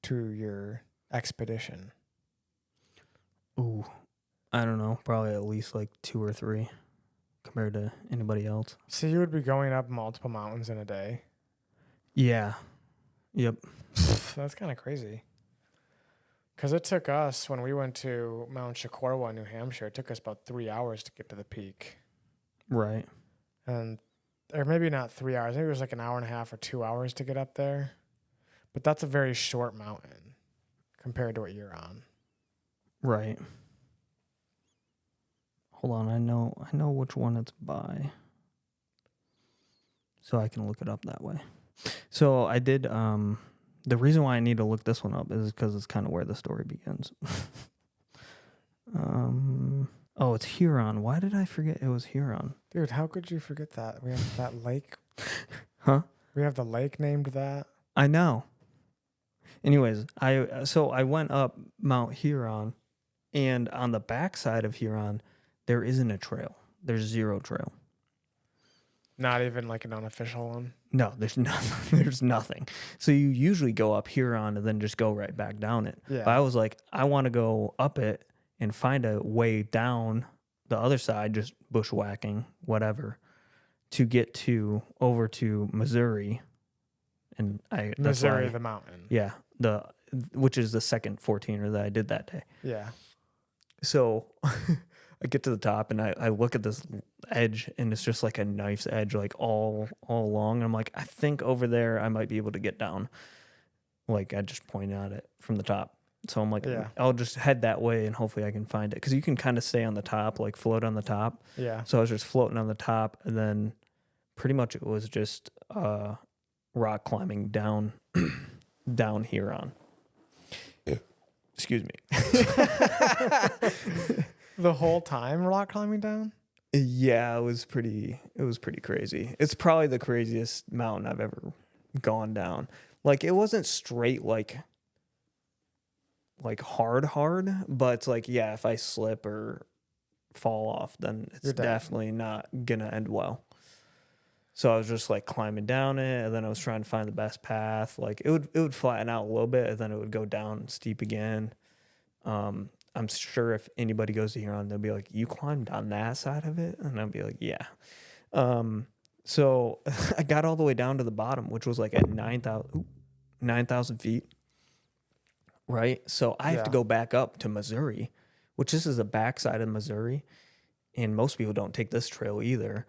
to your expedition? Ooh, I don't know. Probably at least like 2 or 3 compared to anybody else. So you would be going up multiple mountains in a day? Yeah. Yep. That's kind of crazy. Because it took us, when we went to Mount Shakorwa, New Hampshire, it took us about 3 hours to get to the peak. Right. Or maybe not 3 hours. Maybe it was like an hour and a half or 2 hours to get up there. But that's a very short mountain compared to what you're on. Right. Hold on, I know which one it's by. So I can look it up that way. So I did the reason why I need to look this one up is because it's kind of where the story begins. Oh, it's Huron. Why did I forget it was Huron? Dude, how could you forget that? We have that lake. Huh? We have the lake named that. I know. Anyways, I went up Mount Huron, and on the backside of Huron, there isn't a trail. There's zero trail. Not even like an unofficial one? No, there's nothing. There's nothing. So you usually go up Huron and then just go right back down it. Yeah. But I was like, I want to go up it and find a way down the other side, just bushwhacking, whatever, to get over to Missouri. And Missouri, the mountain. Yeah, which is the second 14er that I did that day. Yeah. So I get to the top and I look at this edge and it's just like a knife's edge, like all along. And I'm like, I think over there I might be able to get down. Like I just point at it from the top. So I'm like, Yeah. I'll just head that way and hopefully I can find it. Because you can kind of stay on the top, like float on the top. Yeah. So I was just floating on the top and then pretty much it was just rock climbing down Huron. Excuse me. The whole time rock climbing down? Yeah, it was pretty crazy. It's probably the craziest mountain I've ever gone down. Like it wasn't straight like hard, but it's like, yeah, if I slip or fall off, then it's definitely not gonna end well. So I was just like climbing down it, and then I was trying to find the best path. Like it would flatten out a little bit, and then it would go down steep again. I'm sure if anybody goes to Huron, they'll be like, "You climbed on that side of it," and I'll be like, "Yeah." So I got all the way down to the bottom, which was like at 9,000 feet. Right. So I have to go back up to Missouri, which this is the backside of Missouri. And most people don't take this trail either.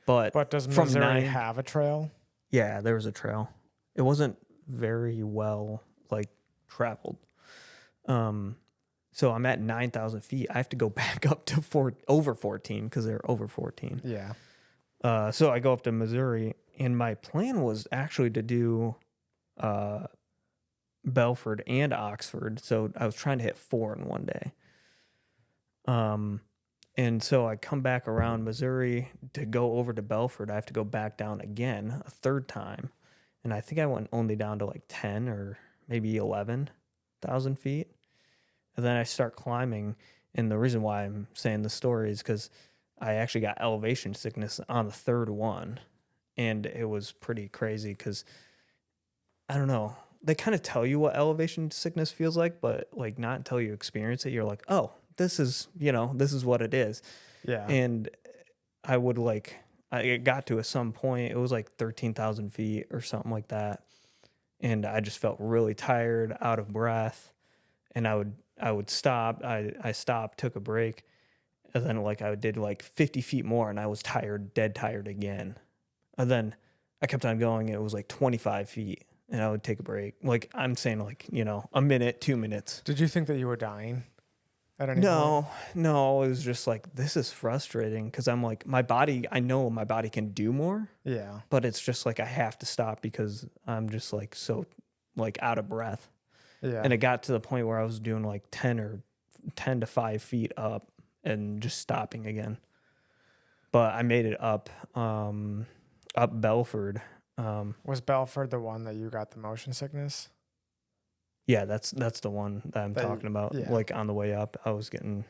But does Missouri have a trail? Yeah, there was a trail. It wasn't very well traveled. So I'm at 9,000 feet. I have to go back up to over 14 because they're over 14. Yeah. So I go up to Missouri, and my plan was actually to do Belford and Oxford. So I was trying to hit 4 in one day. And so I come back around Missouri to go over to Belford. I have to go back down again a third time. And I think I went only down to like 10 or maybe 11,000 feet. And then I start climbing. And the reason why I'm saying the story is because I actually got elevation sickness on the third one. And it was pretty crazy because, I don't know, they kind of tell you what elevation sickness feels like, but like not until you experience it, you're like, oh, this is what it is. Yeah. And I would it got to some point, it was like 13,000 feet or something like that. And I just felt really tired, out of breath. And I would stop. I stopped, took a break. And then I did 50 feet more and I was tired, dead tired again. And then I kept on going. It was 25 feet and I would take a break. I'm saying a minute, 2 minutes. Did you think that you were dying at any point? No. It was just this is frustrating because I'm my body, I know my body can do more. Yeah. But it's just I have to stop because I'm just so out of breath. Yeah. And it got to the point where I was doing 10 to 5 feet up and just stopping again. but I made it up Belford. Was Belford the one that you got the motion sickness? Yeah, that's the one that I'm talking about. Yeah. Like on the way up, I was getting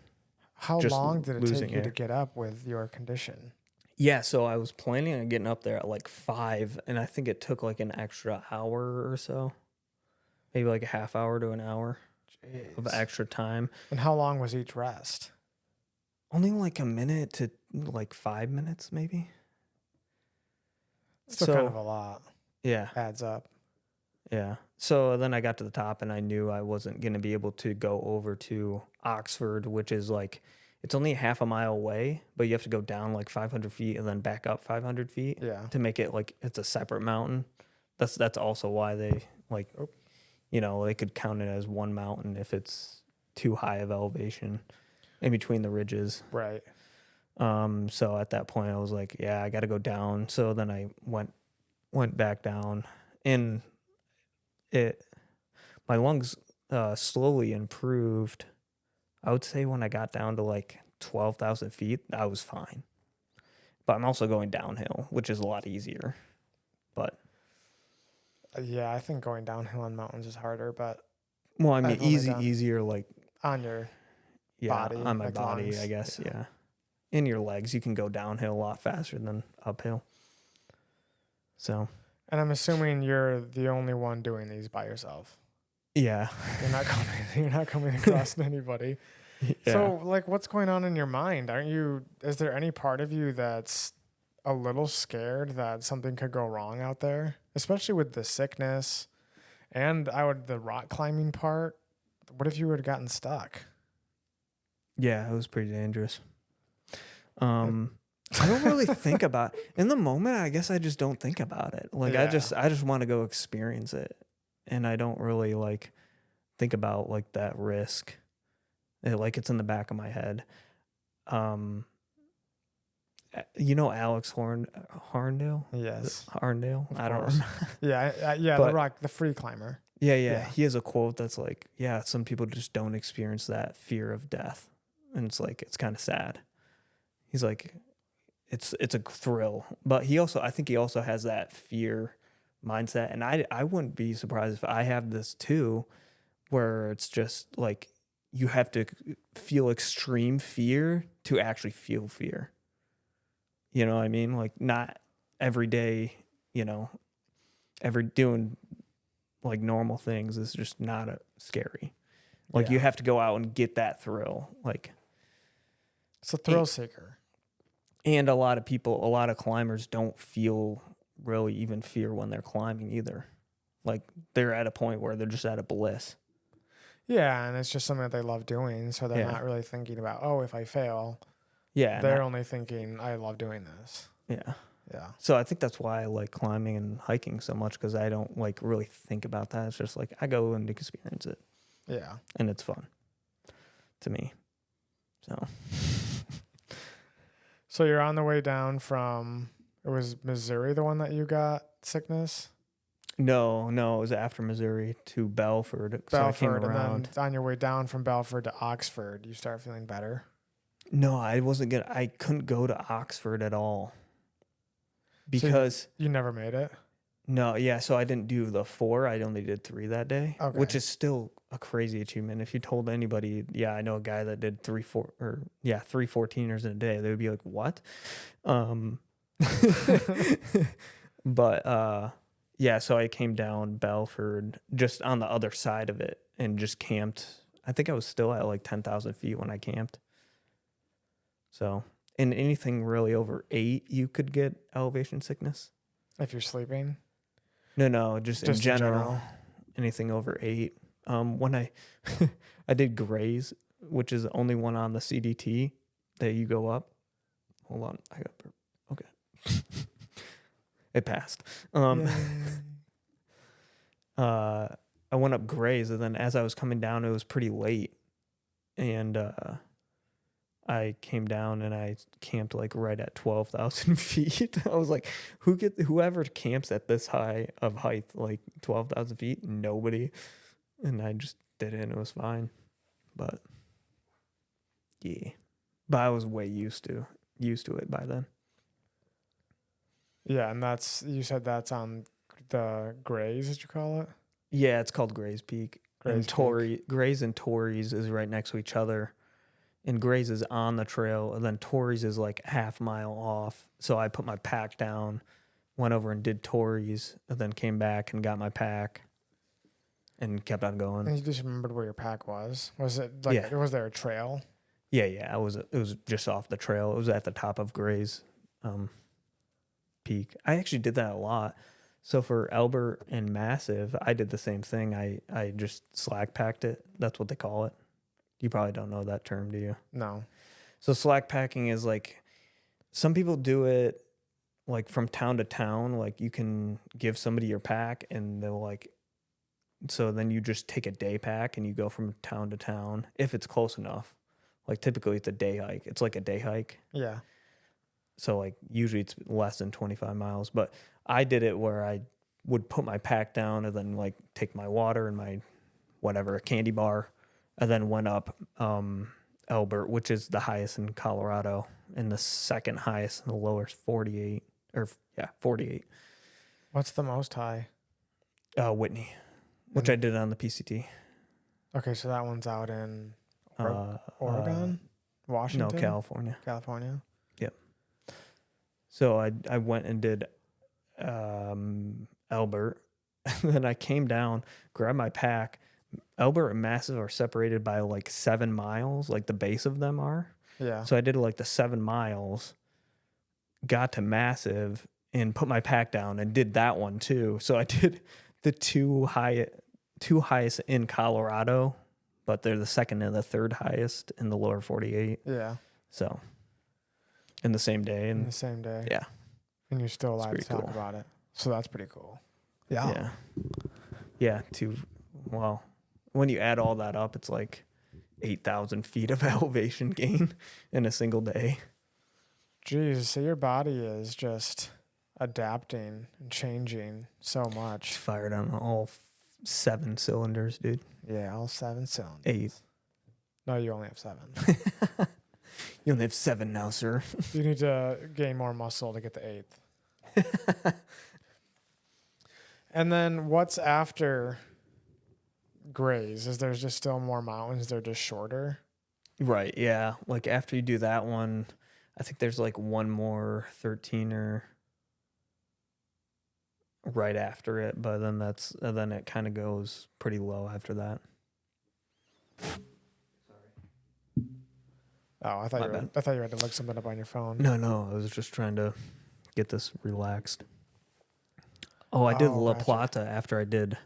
How just long did it losing take you to air. get up with your condition? Yeah, so I was planning on getting up there at like 5, and I think it took like an extra hour or so, maybe like a half hour to an hour of Jeez. extra time. And how long was each rest? Only like a minute to like 5 minutes, maybe. Still kind of a lot. Yeah. Adds up. Yeah. So then I got to the top and I knew I wasn't going to be able to go over to Oxford, which is like, it's only half a mile away, but you have to go down like 500 feet and then back up 500 feet Yeah. to make it like it's a separate mountain. That's also why they like, you know, they could count it as one mountain if it's too high of elevation in between the ridges. Right. So at that point I was like, yeah, I got to go down. So then I went back down, and my lungs slowly improved. I would say when I got down to like 12,000 feet, I was fine. But I'm also going downhill, which is a lot easier. But Yeah, I think going downhill on mountains is harder, but well, I mean, I've only done easier like on your body, on my like body, lungs. I guess. Yeah. In your legs, you can go downhill a lot faster than uphill. So. And I'm assuming you're the only one doing these by yourself. Yeah. You're not coming across anybody. Yeah. So, like, what's going on in your mind? Is there any part of you that's a little scared that something could go wrong out there, especially with the sickness and the rock climbing part? What if you would have gotten stuck? Yeah, it was pretty dangerous. I don't really think about in the moment. I guess I just don't think about it. Like Yeah. I just want to go experience it, and I don't really like think about like that risk. Like it's in the back of my head. You know Alex Harndale? Yes. Harndale? Of I don't course. remember. Yeah, But- the free climber. Yeah. He has a quote that's like, yeah, some people just don't experience that fear of death. And it's like, it's kind of sad. He's like, it's a thrill. But I think he also has that fear mindset. And I wouldn't be surprised if I have this too, where it's just like, you have to feel extreme fear to actually feel fear. You know what I mean? Like not every day, doing like normal things is just not scary. Like you have to go out and get that thrill. Like it's a thrill seeker. And a lot of climbers don't feel really even fear when they're climbing either. Like they're at a point where they're just at a bliss. Yeah, and it's just something that they love doing, so they're not really thinking about, oh, if I fail. Yeah. They're only thinking, I love doing this. Yeah. Yeah. So I think that's why I like climbing and hiking so much, because I don't like really think about that. It's just like I go and experience it. Yeah. And it's fun to me. So you're on the way down from, it was Missouri, the one that you got sickness? No, it was after Missouri to Belford. So I came around. And then on your way down from Belford to Oxford, you start feeling better? No, I couldn't go to Oxford at all. Because so you never made it? No, yeah, so I didn't do the 4. I only did 3 that day, which is still a crazy achievement. If you told anybody, yeah, I know a guy that did 3 14ers in a day, they would be like, what? But yeah, so I came down Belford just on the other side of it and just camped. I think I was still at like 10,000 feet when I camped. So, and anything really over 8, you could get elevation sickness. If you're sleeping? No, just in general. Anything over 8. When I I did Grays, which is the only one on the CDT that you go up. Hold on, I got okay. It passed. I went up Grays, and then as I was coming down, it was pretty late, and I came down and I camped like right at 12,000 feet. I was like, whoever camps at this high of height, like 12,000 feet? Nobody. And I just did it and it was fine. But yeah, but I was way used to it by then. Yeah, and you said that's on the Grays, did you call it? Yeah, it's called Gray's Peak. Gray's Peak. Gray's and Torrey's is right next to each other. And Gray's is on the trail, and then Torrey's is like half mile off. So I put my pack down, went over and did Torrey's, and then came back and got my pack and kept on going. And you just remembered where your pack was? Was it like, Yeah. was there a trail? Yeah. It was just off the trail. It was at the top of Gray's Peak. I actually did that a lot. So for Albert and Massive, I did the same thing. I just slack packed it. That's what they call it. You probably don't know that term, do you? No. So slack packing is like, some people do it like from town to town. Like you can give somebody your pack and they'll like, so then you just take a day pack and you go from town to town if it's close enough. Like typically it's a day hike. It's like a day hike. Yeah. So like usually it's less than 25 miles, but I did it where I would put my pack down and then like take my water and my whatever, a candy bar, and then went up Albert, which is the highest in Colorado, and the second highest in the lower 48 48. What's the most high? Whitney, which I did on the PCT. Okay, so that one's out in Oregon? Washington? No, California. California? Yep. So I went and did Albert, and then I came down, grabbed my pack. Albert and Massive are separated by like 7 miles, like the base of them are. Yeah. So I did like the 7 miles, got to Massive, and put my pack down and did that one too. So I did the two highest in Colorado, but they're the second and the third highest in the lower 48. Yeah. So in the same day. In the same day. Yeah. And you're still allowed to pretty talk cool. about it. So that's pretty cool. Yeah. Yeah. Well, when you add all that up, it's like 8,000 feet of elevation gain in a single day. Jeez, so your body is just adapting and changing so It's much. fired on all 7 cylinders, dude. Yeah, all 7 cylinders. 8. No, you only have 7. You only have 7 now, sir. You need to gain more muscle to get the 8th. And then what's after Grays? Is there just still more mountains? They're just shorter? Right, yeah. Like after you do that one, I think there's like one more 13er right after it, but then it kind of goes pretty low after that. Oh, I thought you had to look something up on your phone. No, I was just trying to get this relaxed. Oh, I did La gotcha. Plata after I did.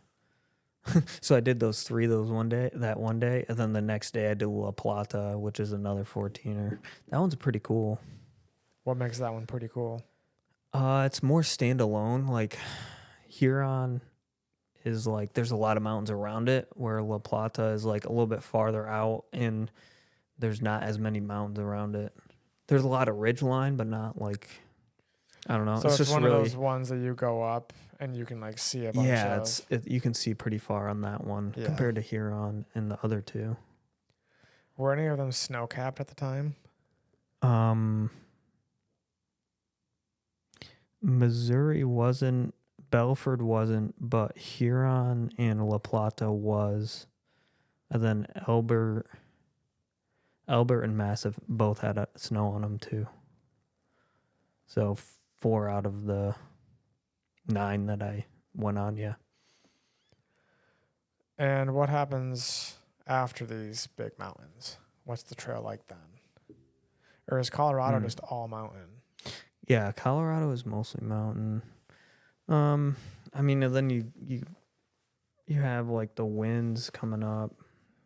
So I did those one day, and then the next day I did La Plata, which is another 14er. That one's pretty cool. What makes that one pretty cool? It's more standalone. Like Huron is like there's a lot of mountains around it, where La Plata is like a little bit farther out, and there's not as many mountains around it. There's a lot of ridgeline, but not like, I don't know. So it's just one really, of those ones that you go up and you can like see a bunch of. you can see pretty far on that one compared to Huron and the other two. Were any of them snow capped at the time? Missouri wasn't, Belford wasn't, but Huron and La Plata was, and then Albert and Massive both had snow on them too. So 4 out of the 9 that I went on, yeah. And what happens after these big mountains? What's the trail like then? Or is Colorado just all mountain? Yeah, Colorado is mostly mountain. I mean, and then you have like the winds coming up,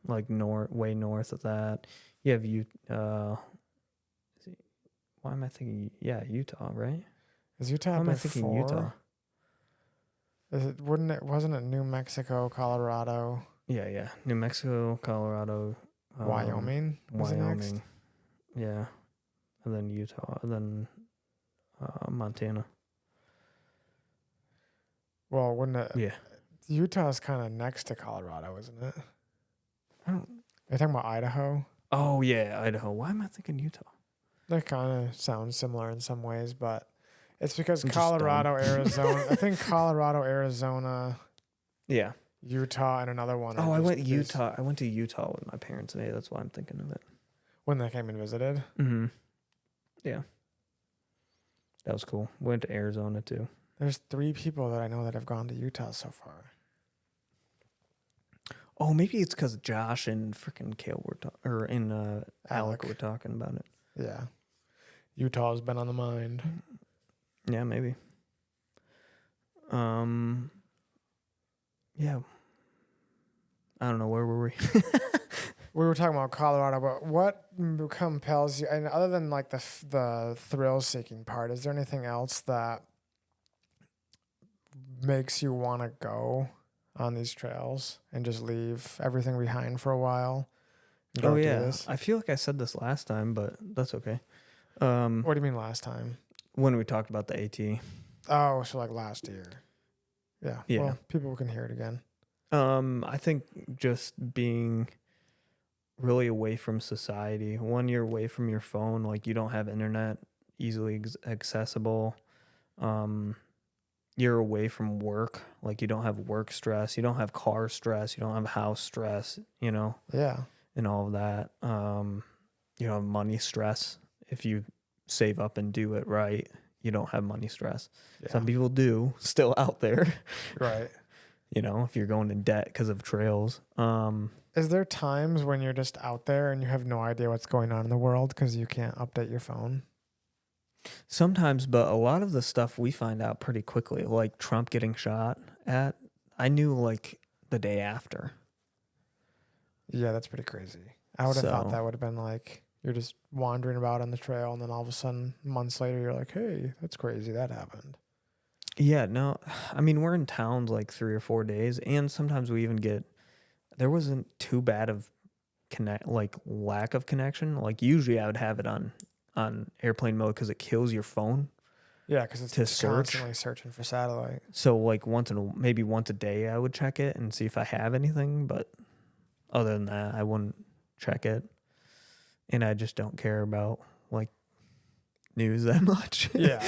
like way north of that. You have why am I thinking? Yeah, Utah, right? Is Utah Why am I before? thinking Utah? Wasn't it New Mexico, Colorado? Yeah. New Mexico, Colorado, Wyoming was the next? Wyoming. Yeah. And then Utah, and then Montana. Well, wouldn't it? Yeah. Utah's kind of next to Colorado, isn't it? I don't. Are you talking about Idaho? Oh yeah, Idaho. Why am I thinking Utah? They kind of sound similar in some ways, but It's because I'm just dumb. Colorado, Arizona. I think Colorado, Arizona, Yeah. Utah, and another one. Oh, I went Utah. I went to Utah with my parents. Maybe that's why I'm thinking of it. When they came and visited. Mm-hmm. Yeah. That was cool. Went to Arizona too. There's 3 people that I know that have gone to Utah so far. Oh, maybe it's because Josh and freaking Kale were Alec were talking about it. Yeah. Utah's been on the mind. Yeah, maybe. Yeah. I don't know, where were we? We were talking about Colorado, but what compels you? And other than like the thrill-seeking part, is there anything else that makes you want to go on these trails and just leave everything behind for a while? Oh yeah, I feel like I said this last time, but that's okay. What do you mean last time? When we talked about the AT. Oh, so like last year. Yeah. Yeah. Well, people can hear it again. I think just being really away from society. 1 year away from your phone, like you don't have internet easily accessible. You're away from work, like you don't have work stress, you don't have car stress, you don't have house stress, you know. Yeah. And all of that. You don't have money stress. If you save up and do it right, you don't have money stress. Yeah. Some people do, still out there. Right. You know, if you're going in debt because of trails. Is there times when you're just out there and you have no idea what's going on in the world because you can't update your phone? Sometimes, but a lot of the stuff we find out pretty quickly, like Trump getting shot at, I knew like the day after. Yeah, that's pretty crazy. I would have thought that would have been like you're just wandering about on the trail and then all of a sudden months later you're like, hey, that's crazy. That happened. Yeah, no, I mean, we're in towns like 3 or 4 days, and sometimes we even there wasn't too bad of lack of connection. Like usually I would have it on airplane mode because it kills your phone. Yeah, because it's constantly searching for satellite. So like maybe once a day I would check it and see if I have anything, but other than that I wouldn't check it. And I just don't care about like news that much. Yeah.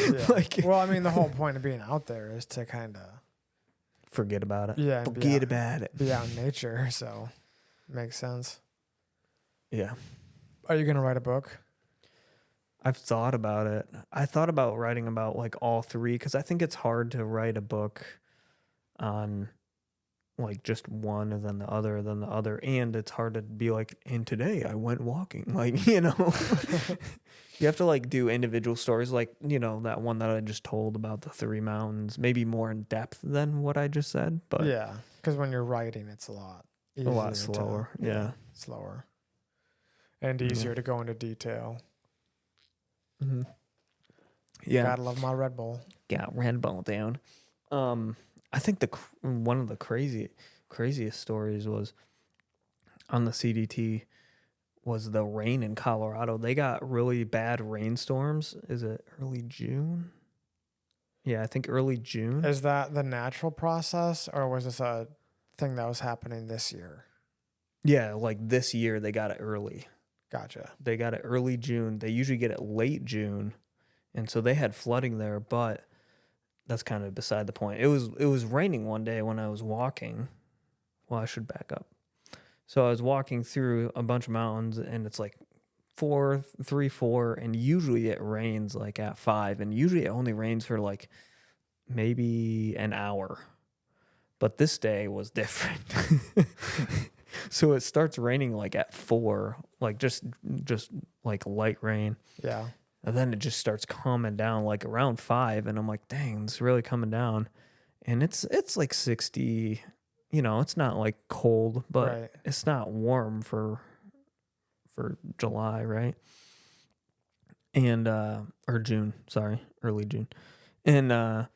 Well, I mean, the whole point of being out there is to kind of forget about it. Yeah, forget about it. Be out in nature, so makes sense. Yeah. Are you gonna write a book? I've thought about it. I thought about writing about like all 3 because I think it's hard to write a book on like just one and then the other, and it's hard to be like, and today I went walking, like, you know. You have to like do individual stories, like, you know, that one that I just told about the 3 mountains, maybe more in depth than what I just said, but yeah, because when you're writing it's a lot slower. Slower and easier to go into detail. Mm-hmm. Yeah, gotta love my Red Bull. Got Red Bull down. I think one of the craziest stories was on the CDT was the rain in Colorado. They got really bad rainstorms. Is it early June? Yeah, I think early June. Is that the natural process, or was this a thing that was happening this year? Yeah, like this year they got it early. Gotcha. They got it early June. They usually get it late June. And so they had flooding there, but that's kind of beside the point. It was raining one day when I was walking. Well, I should back up. So I was walking through a bunch of mountains, and it's like 4, and usually it rains like at 5, and usually it only rains for like maybe an hour. But this day was different. So it starts raining like at 4, like just like light rain. Yeah. And then it just starts calming down like around 5, and I'm like, dang, it's really coming down. And it's like 60, you know, it's not like cold, but It's not warm for July, right? And or June, sorry, early June. And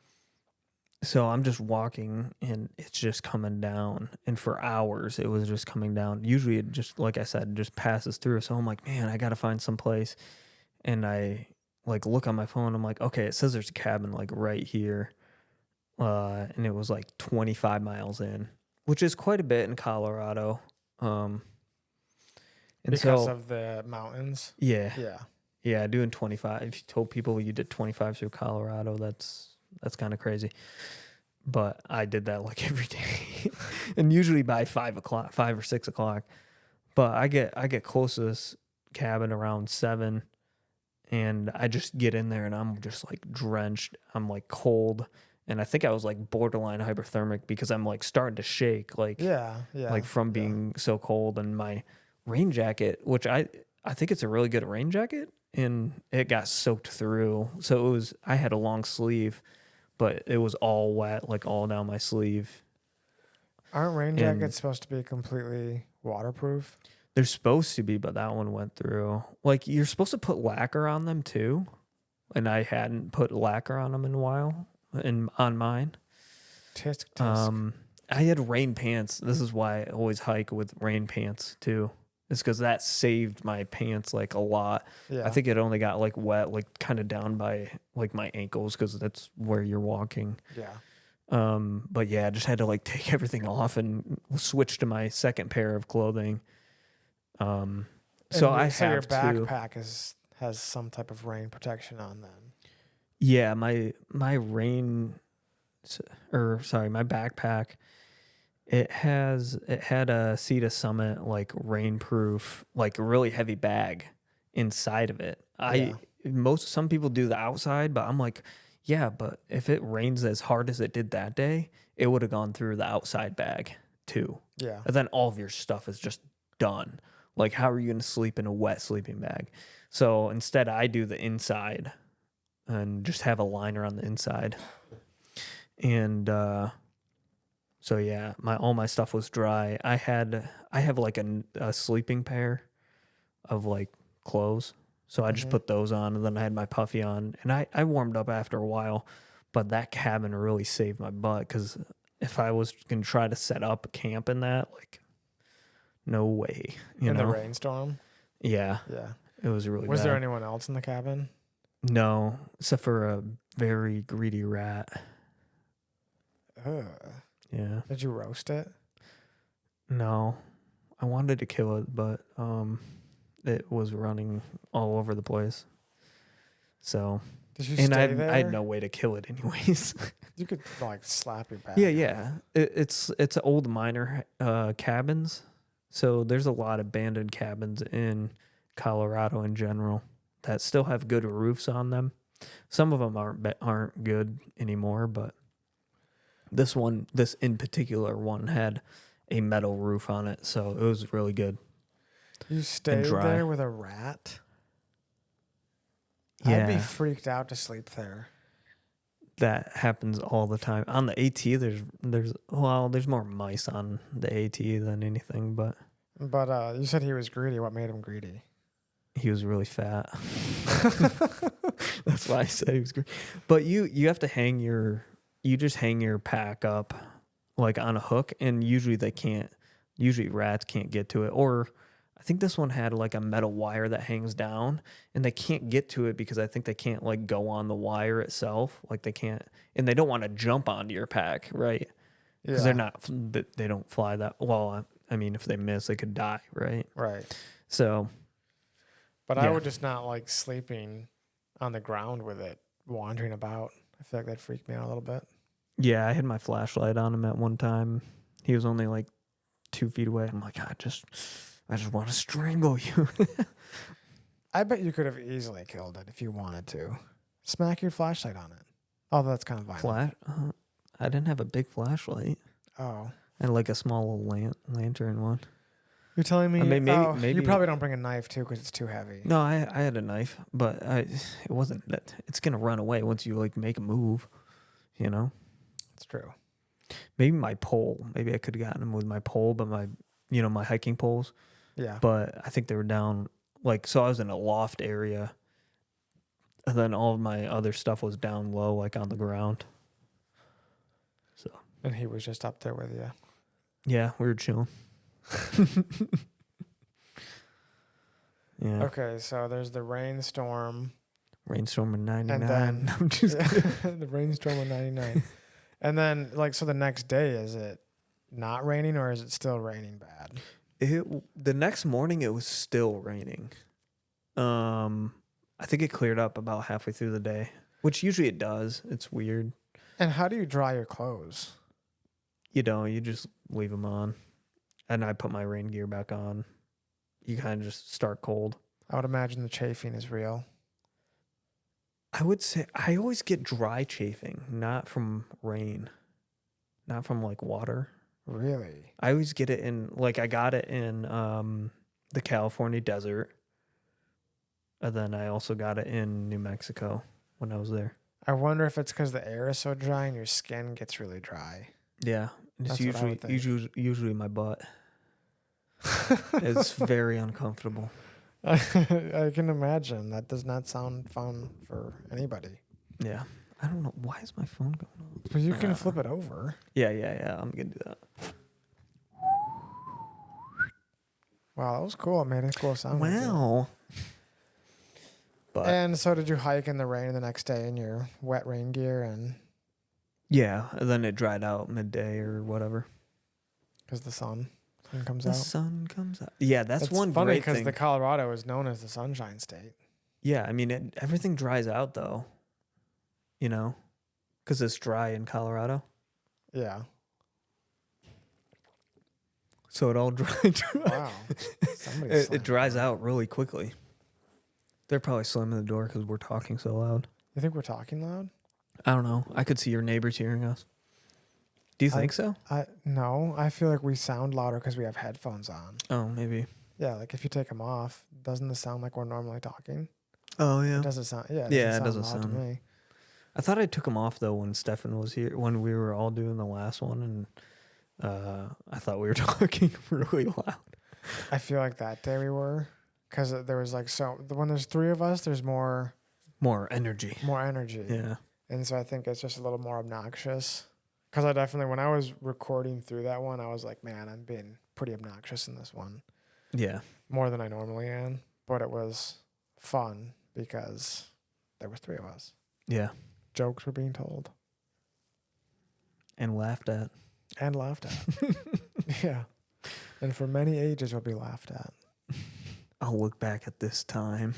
so I'm just walking, and it's just coming down. And for hours, it was just coming down. Usually it just, like I said, just passes through. So I'm like, man, I got to find some place. And I like look on my phone. I'm like, okay, it says there's a cabin like right here. And it was like 25 miles in, which is quite a bit in Colorado. And because of the mountains. Yeah. Yeah. Yeah, doing 25. If you told people you did 25 through Colorado, that's kind of crazy. But I did that like every day, and usually by 5 or 6 o'clock. But I get close to this cabin around 7, and I just get in there and I'm just like drenched. I'm like cold, and I think I was like borderline hyperthermic because I'm like starting to shake, like from being so cold. And my rain jacket, which I think it's a really good rain jacket, and it got soaked through. So I had a long sleeve, but it was all wet, like all down my sleeve. Aren't rain jackets supposed to be completely waterproof? They're supposed to be, but that one went through. Like, you're supposed to put lacquer on them too, and I hadn't put lacquer on them in a while, on mine. Tisk, tisk. I had rain pants. This is why I always hike with rain pants too. It's because that saved my pants like a lot. Yeah. I think it only got like wet, like kind of down by like my ankles, because that's where you're walking. Yeah. But yeah, I just had to like take everything off and switch to my second pair of clothing. So your backpack has some type of rain protection on then. Yeah, my backpack, it had a Sea to Summit like rainproof, like a really heavy bag inside of it. Some people do the outside, but I'm like, yeah, but if it rains as hard as it did that day, it would have gone through the outside bag too. Yeah. And then all of your stuff is just done. Like, how are you going to sleep in a wet sleeping bag? So instead, I do the inside and just have a liner on the inside. And so yeah, all my stuff was dry. I have like a sleeping pair of like clothes. So I just put those on, and then I had my puffy on, and I warmed up after a while. But that cabin really saved my butt, because if I was going to try to set up a camp in that, like, no way. You know? The rainstorm? Yeah. Yeah. It was really bad. Was there anyone else in the cabin? No, except for a very greedy rat. Yeah. Did you roast it? No. I wanted to kill it, but it was running all over the place. So, did you stay there? I had no way to kill it anyways. You could like slap your back. Yeah. It's old miner cabins. So there's a lot of abandoned cabins in Colorado in general that still have good roofs on them. Some of them aren't good anymore, but this in particular one had a metal roof on it, so it was really good. You stayed there with a rat? Yeah. I'd be freaked out to sleep there. That happens all the time. On the AT, there's more mice on the AT than anything, but you said he was greedy. What made him greedy? He was really fat. That's why I said he was greedy. But you have to hang your pack up like on a hook, and usually rats can't get to it. Or I think this one had like a metal wire that hangs down, and they can't get to it because I think they can't like go on the wire itself. Like they can't, and they don't want to jump onto your pack, right? Because they don't fly that well. I mean, if they miss, they could die, right? Right. So. But I would just not like sleeping on the ground with it wandering about. I feel like that freaked me out a little bit. Yeah, I had my flashlight on him at one time. He was only like 2 feet away. I'm like, I just want to strangle you. I bet you could have easily killed it if you wanted to. Smack your flashlight on it. Oh, that's kind of violent. I didn't have a big flashlight. Oh. I had like a small lantern one. You're telling me maybe you probably don't bring a knife too because it's too heavy. No, I had a knife, but it wasn't that. It's gonna run away once you like make a move, you know. It's true. Maybe my pole. Maybe I could have gotten him with my pole, but my hiking poles. Yeah. But I think they were down. Like, so I was in a loft area, and then all of my other stuff was down low, like on the ground. So. And he was just up there with you. Yeah, we were chilling. Yeah. Okay, so there's the rainstorm. Rainstorm in 99. And then I'm just the rainstorm in 99. And then so the next day, is it not raining or is it still raining bad? The next morning it was still raining. I think it cleared up about halfway through the day, which usually it does. It's weird. And how do you dry your clothes? You just leave them on. And I put my rain gear back on. You kind of just start cold. I would imagine the chafing is real. I would say I always get dry chafing, not from rain, not from like water. Really? I always get it in, like I got it in the California desert. And then I also got it in New Mexico when I was there. I wonder if it's because the air is so dry and your skin gets really dry. Yeah. It's That's what I would think. usually my butt. It's very uncomfortable. I can imagine. That does not sound fun for anybody. Yeah. I don't know. Why is my phone going on? But you can flip it over. Yeah. I'm going to do that. Wow, that was cool. It made a cool sound. Wow. But And so did you hike in the rain the next day in your wet rain gear? And yeah, and then it dried out midday or whatever. because the sun comes The out. sun comes out. Yeah, that's It's one funny great because thing. the Colorado is known as the Sunshine State. Yeah, I mean, everything dries out though. Because it's dry in Colorado. Yeah. So it all dries. Wow. It dries out really quickly. They're probably slamming the door because we're talking so loud. You think we're talking loud? I don't know. I could see your neighbors hearing us. Do you think so? No. I feel like we sound louder because we have headphones on. Oh, maybe. Yeah, like if you take them off, doesn't this sound like we're normally talking? Oh, yeah. It doesn't sound. Yeah, It doesn't loud to sound. me. I thought I took them off though when Stefan was here, when we were all doing the last one, and I thought we were talking really loud. I feel like that day we were, because there was like when there's three of us, there's more energy. More energy. Yeah. And so I think it's just a little more obnoxious. Because I definitely, when I was recording through that one, I was like, man, I'm being pretty obnoxious in this one. Yeah. More than I normally am. But it was fun because there was three of us. Yeah. Jokes were being told. And laughed at. And laughed at. Yeah. And for many ages will be laughed at. I'll look back at this time.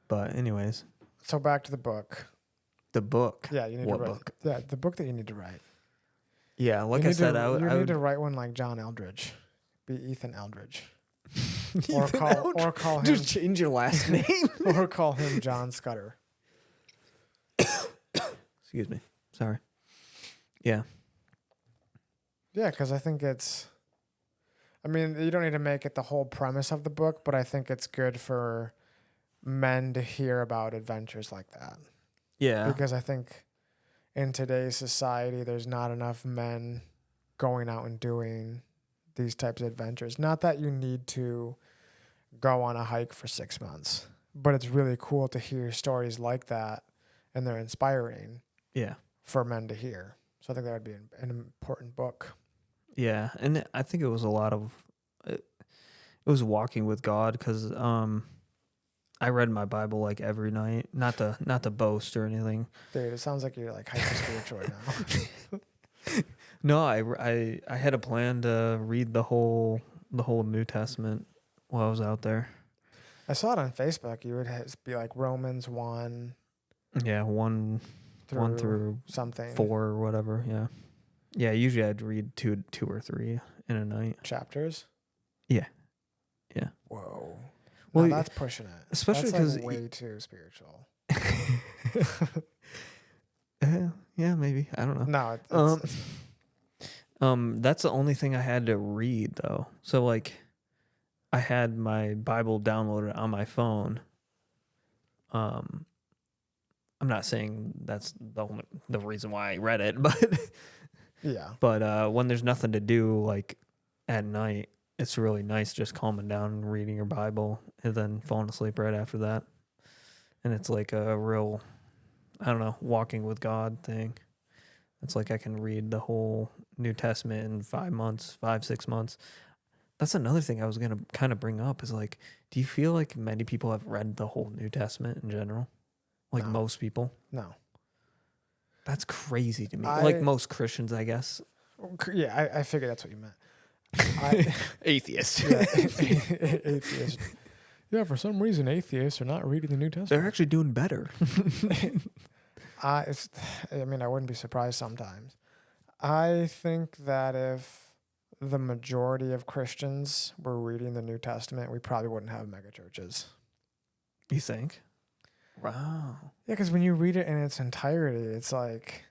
But anyways. So back to the book. The book. Yeah, you need what to write. book? Yeah, the book that you need to write. Yeah, like I said, I need would to write one like John Eldridge. Be Ethan Eldridge. Ethan Eldridge? Or call him. Just change your last name. Or call him John Scudder. Excuse me. Sorry. Yeah. Yeah, because I think it's. I mean, you don't need to make it the whole premise of the book, but I think it's good for men to hear about adventures like that. Yeah. Because I think in today's society, there's not enough men going out and doing these types of adventures. Not that you need to go on a hike for 6 months, but it's really cool to hear stories like that, and they're inspiring. Yeah. For men to hear. So I think that would be an important book. Yeah, and I think it was a lot of it was walking with God because I read my Bible like every night, not to boast or anything. Dude, it sounds like you're like hyper spiritual right now. No, I had a plan to read the whole New Testament while I was out there. I saw it on Facebook. You would be like Romans 1. Yeah, one through something 4 or whatever. Yeah, yeah. Usually I'd read two or three in a night. Chapters. Yeah. Whoa. Well, now that's pushing it. Especially because like way too spiritual. Yeah, maybe. I don't know. No. That's the only thing I had to read though. So like, I had my Bible downloaded on my phone. I'm not saying that's the reason why I read it, but yeah. But when there's nothing to do, like at night, it's really nice just calming down and reading your Bible and then falling asleep right after that. And it's like a real, I don't know, walking with God thing. It's like I can read the whole New Testament in 5-6 months. That's another thing I was going to kind of bring up is like, do you feel like many people have read the whole New Testament in general? Like No. most people? No. That's crazy to me. Like most Christians, I guess. Yeah, I figured that's what you meant. Atheist. Yeah, atheist. Yeah, for some reason, atheists are not reading the New Testament. They're actually doing better. I mean, I wouldn't be surprised sometimes. I think that if the majority of Christians were reading the New Testament, we probably wouldn't have megachurches. You think? Wow. Yeah, because when you read it in its entirety, it's like,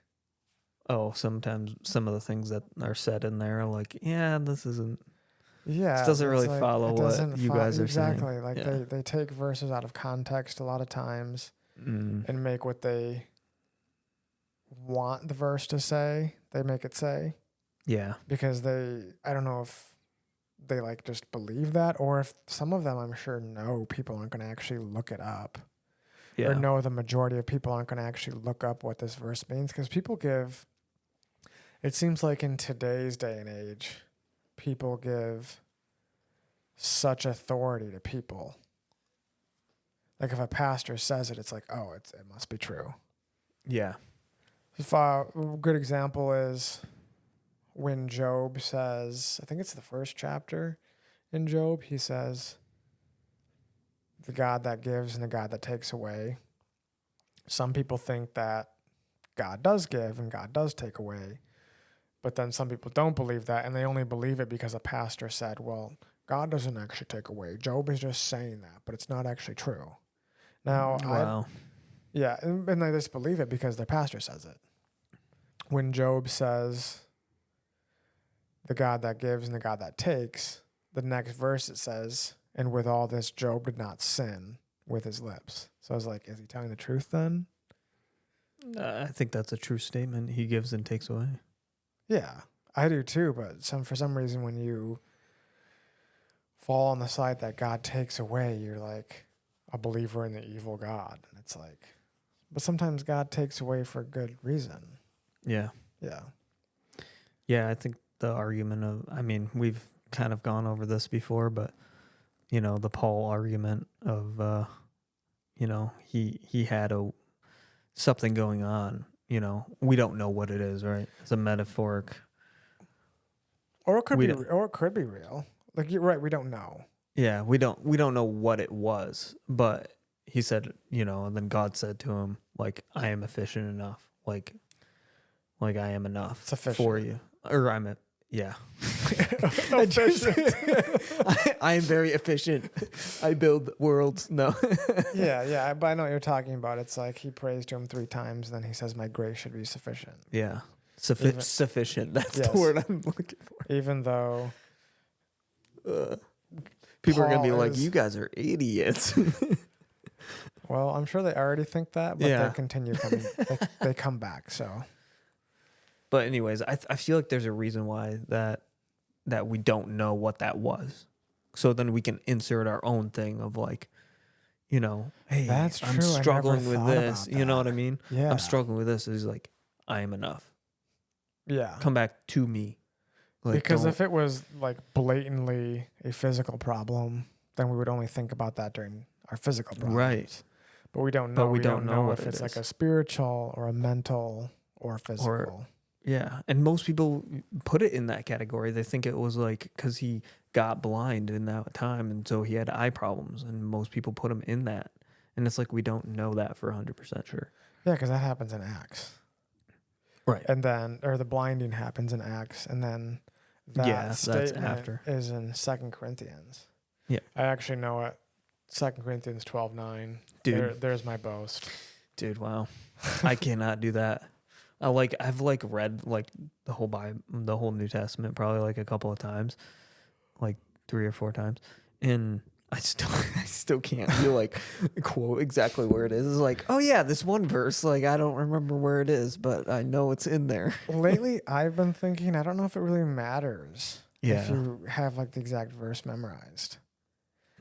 Oh, sometimes some of the things that are said in there are like, yeah, this isn't. yeah, This doesn't it's really like, follow it what doesn't you guys are exactly. saying. Like Yeah. they take verses out of context a lot of times Mm. and make what they want the verse to say. They make it say Yeah. because I don't know if they like just believe that, or if some of them, I'm sure, know people aren't going to actually look it up. Yeah. Or know the majority of people aren't going to actually look up what this verse means, because it seems like in today's day and age, people give such authority to people. Like if a pastor says it, it's like, oh, it must be true. Yeah. If a good example is when Job says, I think it's the first chapter in Job, he says, the God that gives and the God that takes away. Some people think that God does give and God does take away. But then some people don't believe that, and they only believe it because a pastor said, well, God doesn't actually take away. Job is just saying that, but it's not actually true. Now, Wow. and they just believe it because their pastor says it. When Job says, the God that gives and the God that takes, the next verse it says, and with all this, Job did not sin with his lips. So I was like, is he telling the truth then? I think that's a true statement. He gives and takes away. Yeah, I do too. But for some reason, when you fall on the side that God takes away, you're like a believer in the evil God. And it's like, but sometimes God takes away for good reason. Yeah. Yeah. Yeah, I think the argument of, I mean, we've kind of gone over this before, but, you know, the Paul argument of, you know, he had something going on, you know, we don't know what it is, right? It's a metaphoric. Or it could be real. Like you're right, we don't know. Yeah, we don't know what it was, but he said, you know, and then God said to him, like, I am efficient enough, like I am enough for you, or yeah. I am very efficient. I build worlds. No. yeah, but I know what you're talking about. It's like he prays to him 3 times, then he says, "My grace should be sufficient." Yeah, sufficient. That's the word I'm looking for. Even though people are gonna be Paul like, "You guys are idiots." Well, I'm sure they already think that, but Yeah. they continue coming. they come back. So, but anyways, I feel like there's a reason why that we don't know what that was. So then we can insert our own thing of like, you know, hey, that's I'm true. struggling with this. About You know that. what I mean? Yeah. I'm struggling with this. He's like, I am enough. Yeah. Come back to me. Like, because if it was like blatantly a physical problem, then we would only think about that during our physical problems. Right. But we don't know. we don't know if what it's it like is. a spiritual or a mental or physical. Yeah. And most people put it in that category. They think it was like because he got blind in that time. And so he had eye problems. And most people put him in that. And it's like we don't know that for 100% sure. Yeah, because that happens in Acts. Right. And then, or the blinding happens in Acts. And then that statement that's after. is in 2 Corinthians. Yeah. I actually know it. 2 Corinthians 12:9. Dude. There's my boast. Dude, wow. I cannot do that. I've read like the whole Bible, the whole New Testament probably like a couple of times, like 3 or 4 times, and I still can't do like quote exactly where it is. It's like, oh yeah, this one verse, like I don't remember where it is, but I know it's in there. Lately, I've been thinking, I don't know if it really matters Yeah. if you have like the exact verse memorized.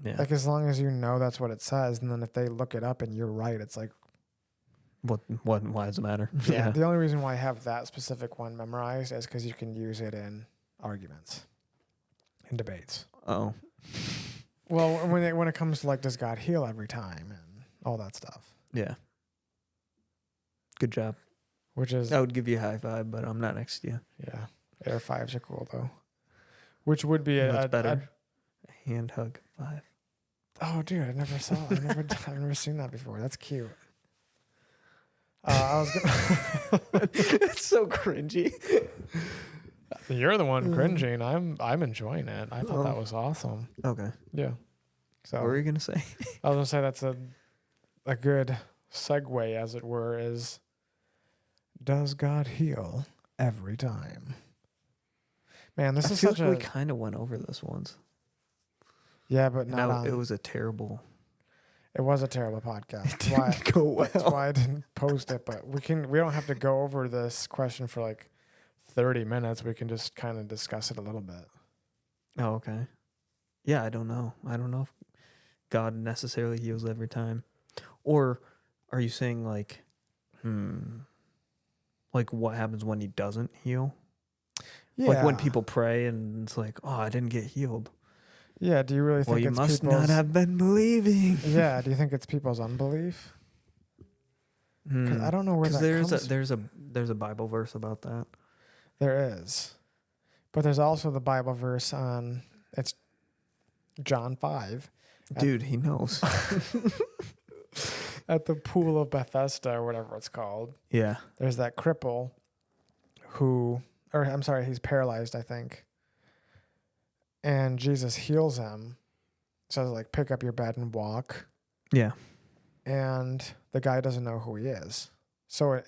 Yeah. Like as long as you know that's what it says, and then if they look it up and you're right, it's like, What? Why does it matter? yeah. The only reason why I have that specific one memorized is because you can use it in arguments, in debates. Oh. Well, when it comes to like, does God heal every time and all that stuff? Yeah. Good job. Which is, I would give you a high five, but I'm not next to you. yeah, air fives are cool though. Which would be That's better. A hand hug 5. Oh, dude, I've never seen that before. That's cute. I was gonna. It's so cringy. You're the one cringing. I'm enjoying it. I thought that Oh. was awesome. Okay. Yeah. So What were you gonna say? I was gonna say that's a good segue, as it were, is does God heal every time? Man, this I is feel such like we a kind of went over this once. yeah, but And not on. it was a terrible. It was a terrible podcast. It didn't go well. That's why I didn't post it. But we don't have to go over this question for like 30 minutes. We can just kind of discuss it a little bit. Oh, okay. Yeah, I don't know. I don't know if God necessarily heals every time. Or are you saying like what happens when he doesn't heal? Yeah. Like when people pray and it's like, oh, I didn't get healed. Yeah. Do you really think Well, you it's must people's? not have been believing. Yeah. Do you think it's people's unbelief? 'Cause I don't know where that comes. There's a Bible verse about that. There is, but there's also the Bible verse on it's John 5. Dude, he knows. At the pool of Bethesda or whatever it's called. Yeah. There's that cripple he's paralyzed, I think. And Jesus heals him. Says like, pick up your bed and walk. Yeah. And the guy doesn't know who he is. So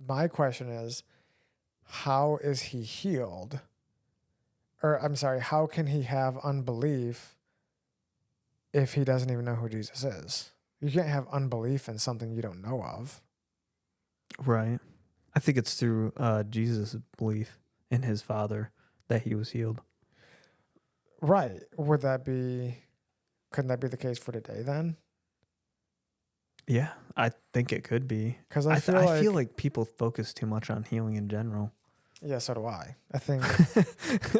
my question is, how is he healed? Or I'm sorry, how can he have unbelief if he doesn't even know who Jesus is? You can't have unbelief in something you don't know of. Right. I think it's through Jesus' belief in his Father that he was healed. Right. Couldn't that be the case for today then? Yeah, I think it could be. Because I feel like people focus too much on healing in general. Yeah, so do I. I think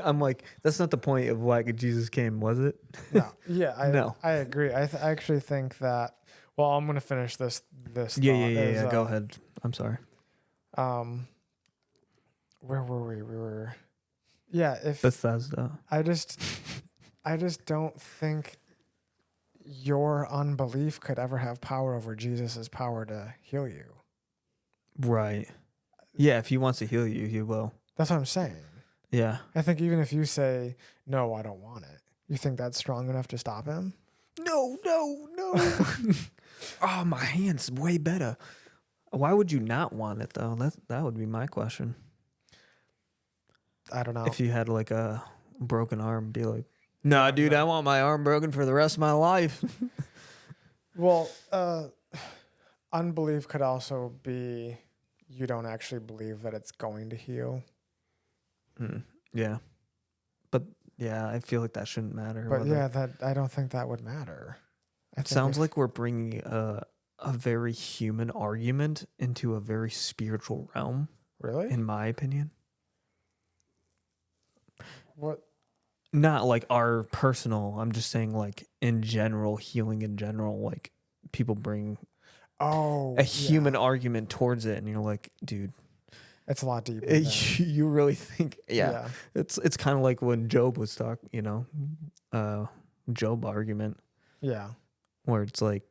I'm like, that's not the point of why Jesus came, was it? no. Yeah, No. I agree. I actually think that. Well, I'm gonna finish this. Yeah. Go ahead. I'm sorry. Where were we? We were. Yeah. If Bethesda. I just don't think your unbelief could ever have power over Jesus's power to heal you. Right. Yeah, if he wants to heal you, he will. That's what I'm saying. Yeah. I think even if you say, no, I don't want it, you think that's strong enough to stop him? No. Oh, my hand's way better. Why would you not want it, though? That would be my question. I don't know. If you had like a broken arm, be like, nah, dude, I want my arm broken for the rest of my life. Well, unbelief could also be you don't actually believe that it's going to heal. Yeah. But yeah, I feel like that shouldn't matter. But yeah, I don't think that would matter. It sounds like we're bringing a very human argument into a very spiritual realm. Really? In my opinion. What? Not like our personal, I'm just saying like in general, healing in general, like people bring a human argument towards it and you're like, dude, it's a lot deeper. You really think, yeah. It's kind of like when Job was talking, Job argument. Yeah. Where it's like,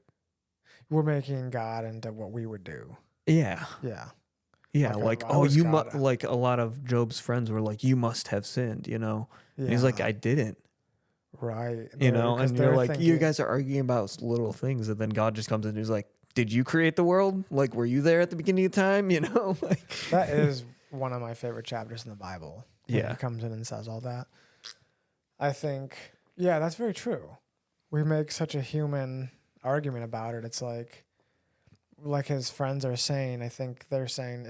we're making God into what we would do. Yeah. Yeah. Yeah, like you must. Like a lot of Job's friends were like, "You must have sinned," Yeah. And he's like, "I didn't." Right. And you're like, you guys are arguing about little things, and then God just comes in and he's like, "Did you create the world? Like, were you there at the beginning of time?" Like that is one of my favorite chapters in the Bible. Yeah, he comes in and says all that. I think, yeah, that's very true. We make such a human argument about it. It's like his friends are saying, I think they're saying,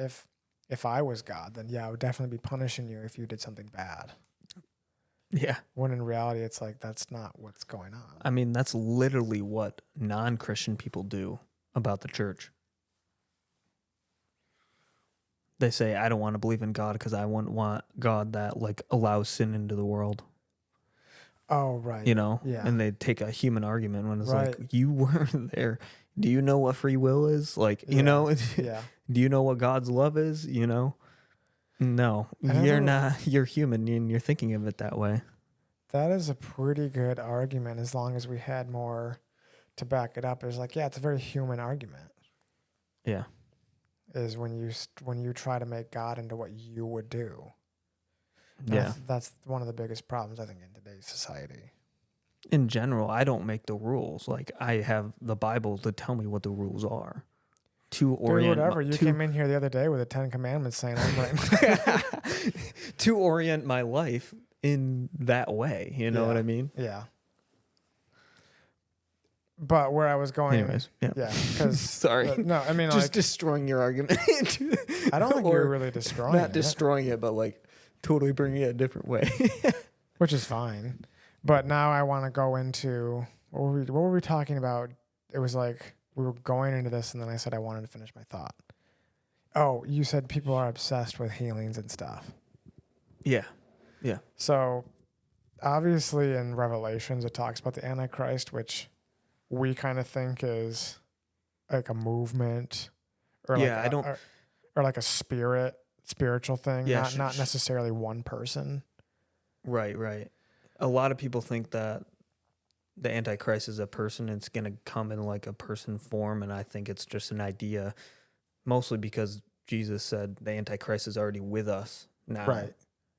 if I was God, then yeah, I would definitely be punishing you if you did something bad. Yeah. When in reality, it's like, that's not what's going on. I mean, that's literally what non-Christian people do about the church. They say, I don't want to believe in God because I wouldn't want God that like allows sin into the world. Oh, right. Yeah. And they take a human argument when it's like, you weren't there. Do you know what free will is? Like, yeah. Do you know what God's love is? No, you're not. You're human and you're thinking of it that way. That is a pretty good argument as long as we had more to back it up. It's like, yeah, it's a very human argument. Yeah. Is when you try to make God into what you would do. Yeah. That's one of the biggest problems, I think, in today's society. In general, I don't make the rules. Like, I have the Bible to tell me what the rules are. To orient whatever. You came in here the other day with the 10 Commandments saying, I'm right. to orient my life in that way. You know what I mean? Yeah. But where I was going, anyways, yeah, because sorry, no, I mean, just like, destroying your argument. I don't think you're really destroying not destroying it, but like totally bringing it a different way, which is fine. But now I want to go into what were we talking about? It was like we were going into this, and then I said I wanted to finish my thought. Oh, you said people are obsessed with healings and stuff. Yeah. So obviously in Revelations it talks about the Antichrist, which we kind of think is like a movement, or or like a spiritual thing, not necessarily one person. Right. A lot of people think that the Antichrist is a person. It's going to come in like a person form, and I think it's just an idea, mostly because Jesus said the Antichrist is already with us now. Right.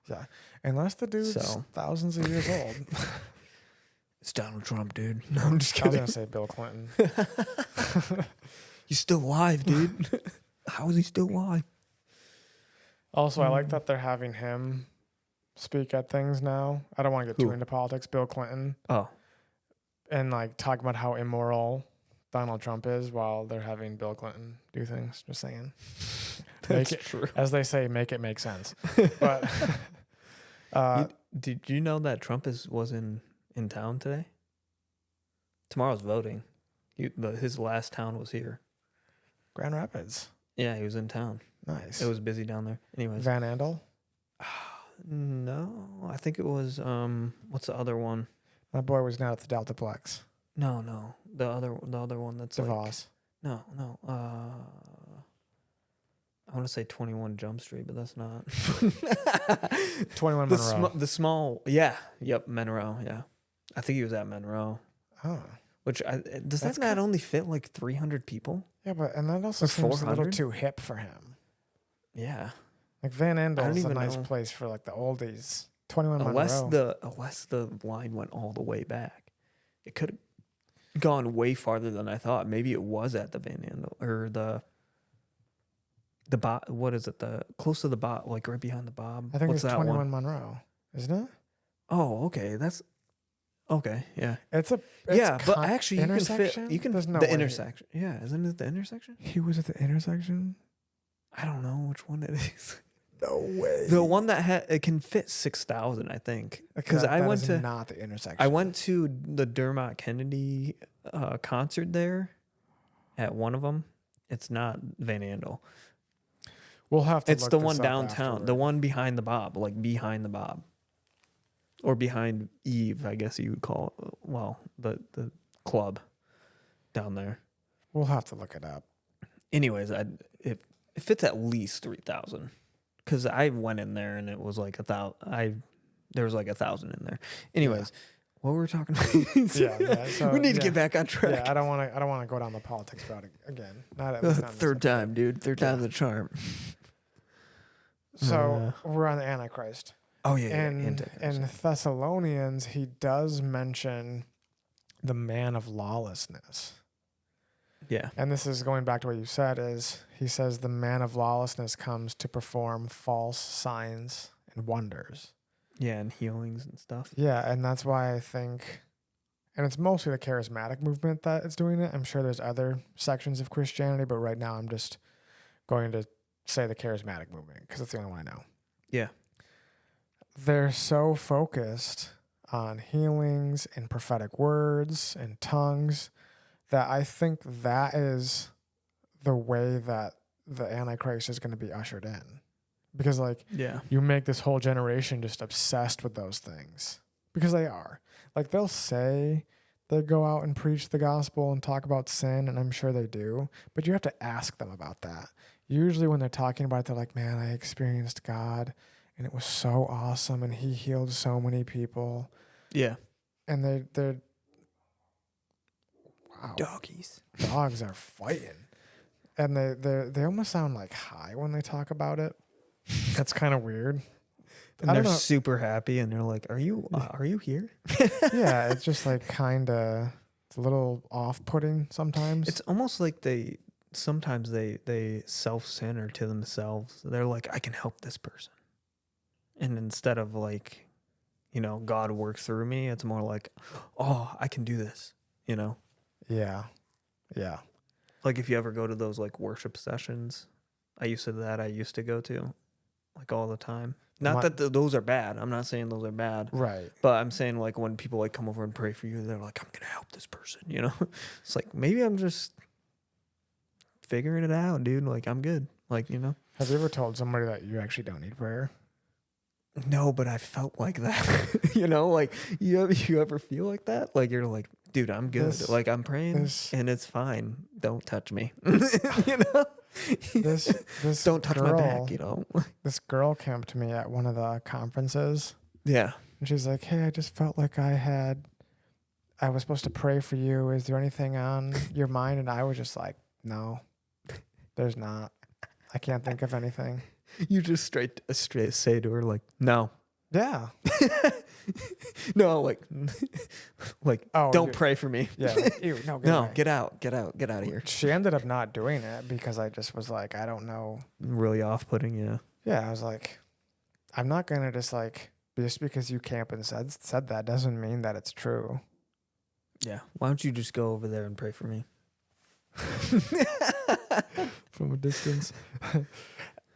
Yeah. Unless the dude's thousands of years old. It's Donald Trump, dude. No, I'm just kidding. I was going to say Bill Clinton. He's still alive, dude. How is he still alive? Also, I like that they're having him speak at things now. I don't want to get too into politics. Bill Clinton. Oh. And like talk about how immoral Donald Trump is while they're having Bill Clinton do things. Just saying. That's true. As they say, make it make sense. But did you know that Trump was in town today? Tomorrow's voting. His last town was here. Grand Rapids. Yeah, he was in town. Nice. It was busy down there. Anyways. Van Andel? No, I think it was what's the other one? My boy was not at the Deltaplex. No. The other one that's DeVos. Like, no. I want to say 21 Jump Street, but that's not. 21 Monroe. The small, yeah. Yep, Monroe, yeah. I think he was at Monroe. Oh. Which, does that not only fit like 300 people? Yeah, and that also seems a little too hip for him. Yeah. Like Van Andel is a nice place for like the oldies. 21 Monroe. Unless the line went all the way back. It could have gone way farther than I thought. Maybe it was at the Van Andel, or the what is it? Close to the Bob, like right behind the Bob. I think it's 21 Monroe, isn't it? Oh, okay. That's okay. Yeah. But actually you can fit the intersection. Yeah, isn't it the intersection? He was at the intersection. I don't know which one it is. No way. The one that it can fit 6,000, I think. Because I went to not the intersection. I went to the Dermot Kennedy concert there. At one of them, it's not Van Andel. We'll have to. It's the one downtown, afterward. the one behind the Bob, like behind the Bob, or behind Eve, I guess you would call it. Well, the club down there. We'll have to look it up. Anyways, it fits at least 3,000, because I went in there and it was like 1,000. There was like 1,000 in there. Anyways, what were we talking about? yeah. So, we need to get back on track. Yeah, I don't want to go down the politics route again. Not third time, dude. Third time's the charm. So we're on the Antichrist. Oh yeah. And in Thessalonians, he does mention the man of lawlessness. Yeah. And this is going back to what you said, is he says the man of lawlessness comes to perform false signs and wonders. Yeah, and healings and stuff. Yeah, and that's why I think, and it's mostly the charismatic movement that is doing it. I'm sure there's other sections of Christianity, but right now I'm just going to say the charismatic movement because it's the only one I know. Yeah. They're so focused on healings and prophetic words and tongues that I think that is the way that the Antichrist is going to be ushered in. Because, like, you make this whole generation just obsessed with those things. Because they are. Like, they'll say they go out and preach the gospel and talk about sin, and I'm sure they do. But you have to ask them about that. Usually when they're talking about it, they're like, man, I experienced God, and it was so awesome, and he healed so many people. Yeah. And they're wow, Doggies. dogs are fighting, and they almost sound like high when they talk about it. That's kind of weird. And I they're don't know. super happy, and they're like, "Are you here?" Yeah, it's just like it's a little off-putting sometimes. It's almost like sometimes they self-center to themselves. They're like, "I can help this person," and instead of like, God works through me, it's more like, "Oh, I can do this," Yeah, yeah, Like if you ever go to those like worship sessions, I used to go to like all the time. Not that those are bad. I'm not saying those are bad. right. But I'm saying like when people like come over and pray for you, they're like, I'm gonna help this person, It's like maybe I'm just figuring it out, dude. Like I'm good. Like, Have you ever told somebody that you actually don't need prayer? No, but I felt like that. Like you ever feel like that? Like you're like, dude, I'm good. Like I'm praying and it's fine. Don't touch me. This Don't touch girl, my back, This girl came to me at one of the conferences. Yeah. And she's like, "Hey, I just felt like I was supposed to pray for you. Is there anything on your mind?" And I was just like, "No, there's not. I can't think of anything." You just straight say to her like, no. Yeah. No, like Oh, don't pray for me. Yeah. Like, ew, no, Get out of here. She ended up not doing it because I just was like, I don't know. Really off-putting, yeah. Yeah, I was like, I'm not gonna just because you camp and said that doesn't mean that it's true. Yeah. Why don't you just go over there and pray for me? From a distance.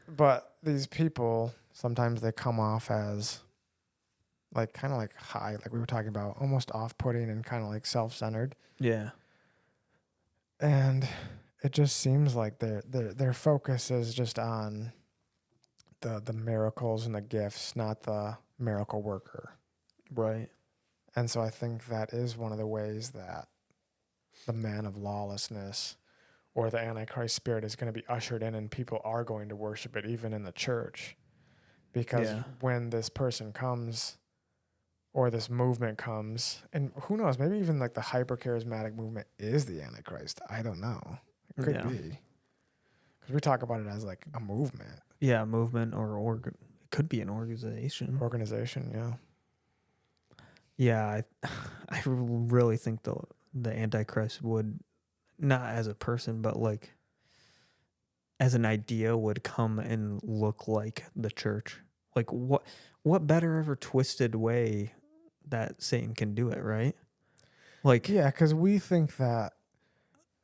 But these people, sometimes they come off as like kind of like high, like we were talking about, almost off-putting and kind of like self-centered. Yeah. And it just seems like their focus is just on the miracles and the gifts, not the miracle worker. Right. And so I think that is one of the ways that the man of lawlessness or the Antichrist spirit is going to be ushered in, and people are going to worship it even in the church. Because when this person comes or this movement comes, and who knows, maybe even like the hyper-charismatic movement is the Antichrist. I don't know. It could be. Because we talk about it as like a movement. Yeah, movement or it could be an organization. Organization, yeah. Yeah, I really think the Antichrist would, not as a person, but like as an idea, would come and look like the church. Like what better ever twisted way that Satan can do it, right? Like, yeah, because we think that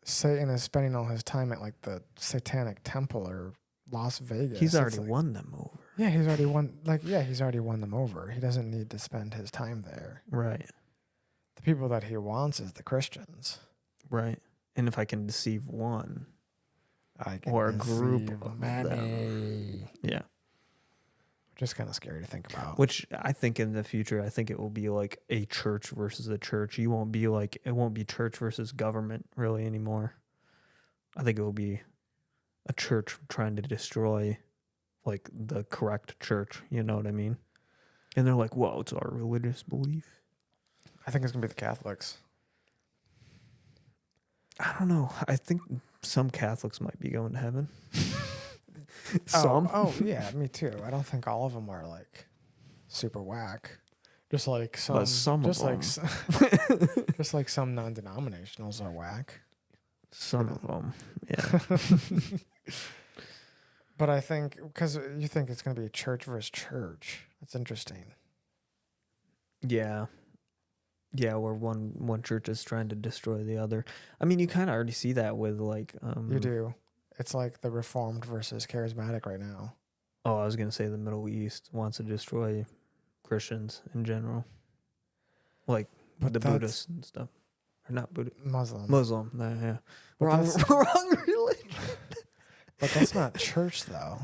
Satan is spending all his time at like the Satanic Temple or Las Vegas. He's already won them over. Yeah, he's already won. He's already won them over. He doesn't need to spend his time there. Right. The people that he wants is the Christians. Right. And if I can deceive one, I can or a group of many. them. Yeah. Just kind of scary to think about. Which I think in the future, I think it will be like a church versus a church. It won't be church versus government really anymore. I think it will be a church trying to destroy like the correct church. You know what I mean? And they're like, well, it's our religious belief. I think it's going to be the Catholics. I don't know. I think some Catholics might be going to heaven. Some. Oh, yeah, me too. I don't think all of them are like super whack. Just like some, but some just of like them. just like some non-denominationals are whack. Some of them, yeah. But I think because you think it's going to be church versus church. That's interesting. Yeah. Yeah, where one church is trying to destroy the other. I mean, you kind of already see that with like... you do. It's like the Reformed versus Charismatic right now. Oh, I was going to say the Middle East wants to destroy Christians in general. Like the Buddhists and stuff. Or not Buddhist. Muslim, yeah. Wrong religion. But that's not church, though.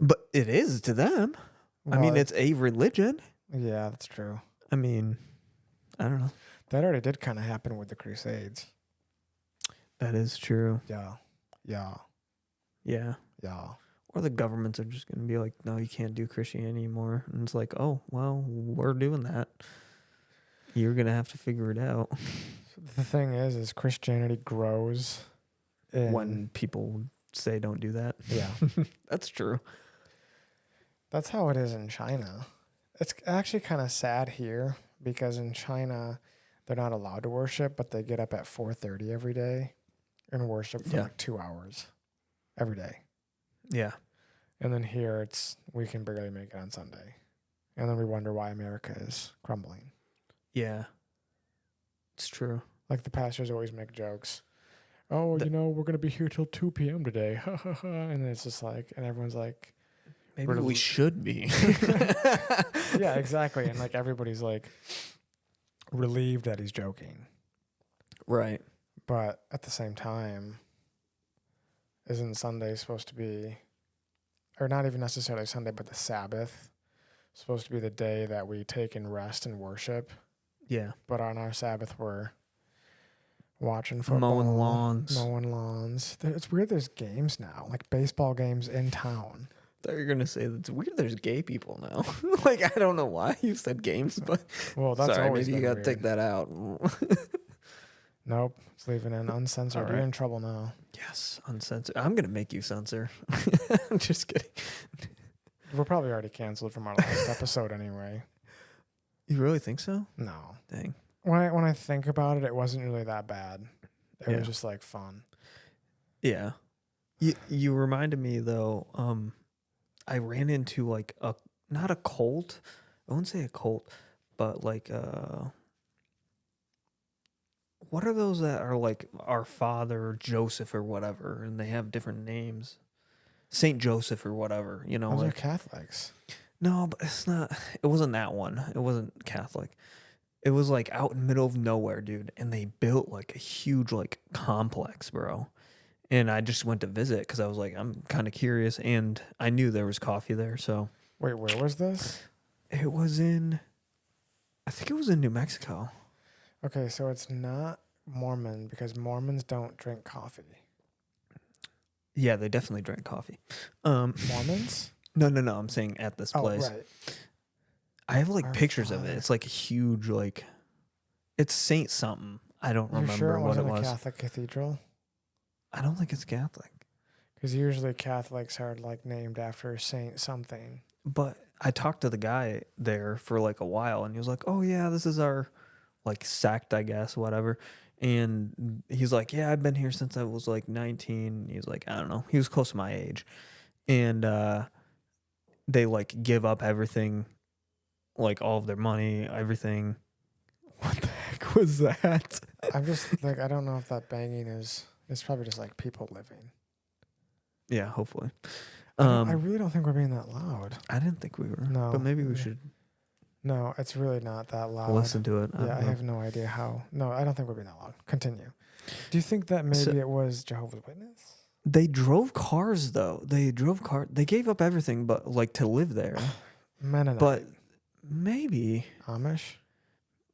But it is to them. Well, I mean, it's a religion. Yeah, that's true. I mean, I don't know. That already did kind of happen with the Crusades. That is true. Yeah. Or the governments are just going to be like, no, you can't do Christianity anymore. And it's like, oh, well, we're doing that. You're gonna have to figure it out The thing is Christianity grows when people say don't do that. Yeah. That's true. That's how it is in China. It's actually kind of sad here because in China, they're not allowed to worship, but they get up at 4:30 every day and worship for like 2 hours every day. Yeah. And then here we can barely make it on Sunday. And then we wonder why America is crumbling. Yeah. It's true. Like the pastors always make jokes. Oh, we're going to be here till 2 p.m. today. And it's just like, and everyone's like, maybe we should be. Yeah, exactly. And like everybody's like relieved that he's joking. Right. But at the same time, isn't Sunday supposed to be, or not even necessarily Sunday, but the Sabbath, supposed to be the day that we take and rest and worship? Yeah. But on our Sabbath, we're watching football. Mowing lawns. It's weird there's games now, like baseball games in town. I thought you were going to say that's weird there's gay people now. Like, I don't know why you said games, but... Well, that's sorry, always maybe you got to weird. take that out. Nope. It's leaving in uncensored. All You're right. in trouble now. Yes, uncensored. I'm going to make you censor. I'm just kidding. We're probably already canceled from our last episode anyway. You really think so? No. Dang. When I think about it, it wasn't really that bad. It was just like fun. Yeah. You reminded me though, I ran into like not a cult. I wouldn't say a cult, but like what are those that are like our father Joseph or whatever, and they have different names? Saint Joseph or whatever, you know. Those like, are Catholics. No, but it's not. It wasn't that one. It wasn't Catholic. It was like out in the middle of nowhere, dude. And they built like a huge like complex, bro. And I just went to visit because I was like, I'm kind of curious. And I knew there was coffee there. So Wait, where was this? it was I think it was in New Mexico. Okay, so it's not Mormon because Mormons don't drink coffee. Yeah, they definitely drank coffee. Mormons? No. I'm saying at this place. Oh, right. I have like Our pictures of Father. it. It's like a huge, like, it's Saint something. I don't You remember sure it what it wasn't was. a Catholic cathedral? I don't think it's Catholic. Because usually Catholics are like named after Saint something. But I talked to the guy there for like a while, and he was like, "Oh yeah, this is our like sect, I guess, whatever." And he's like, "Yeah, I've been here since I was like 19." He's like, "I don't know." He was close to my age, and they like give up everything, like all of their money, everything. What the heck was that? I'm just like, I don't know if that banging is. It's probably just like people living. Yeah, hopefully. I really don't think we're being that loud. I didn't think we were. No. But maybe we should No, it's really not that loud. listen to it. Yeah, I have no idea how. No, I don't think we're being that loud. Continue. Do you think that maybe it was Jehovah's Witness? They drove cars though. They gave up everything but like to live there. Mennonite. But maybe Amish?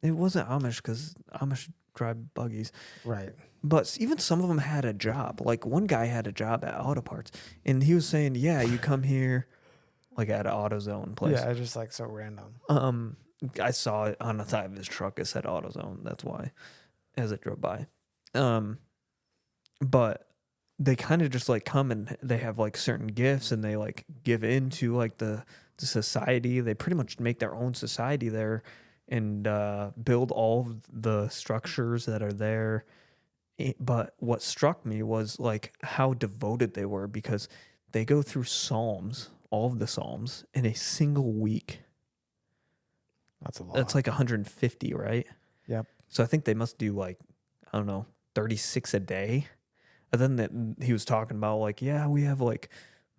it wasn't Amish because Amish drive buggies. Right. But even some of them had a job. Like one guy had a job at Auto Parts, and he was saying, "Yeah, you come here, like at an AutoZone place." Yeah, it's just like so random. I saw it on the side of his truck. It said AutoZone. That's why, as it drove by. But they kind of just like come and they have like certain gifts, and they like give into like the society. They pretty much make their own society there, and build all of the structures that are there. But what struck me was like how devoted they were, because they go through Psalms, all of the Psalms, in a single week. That's a lot. That's like 150, right? Yep. So I think they must do like, I don't know, 36 a day. And then he was talking about like, yeah, we have like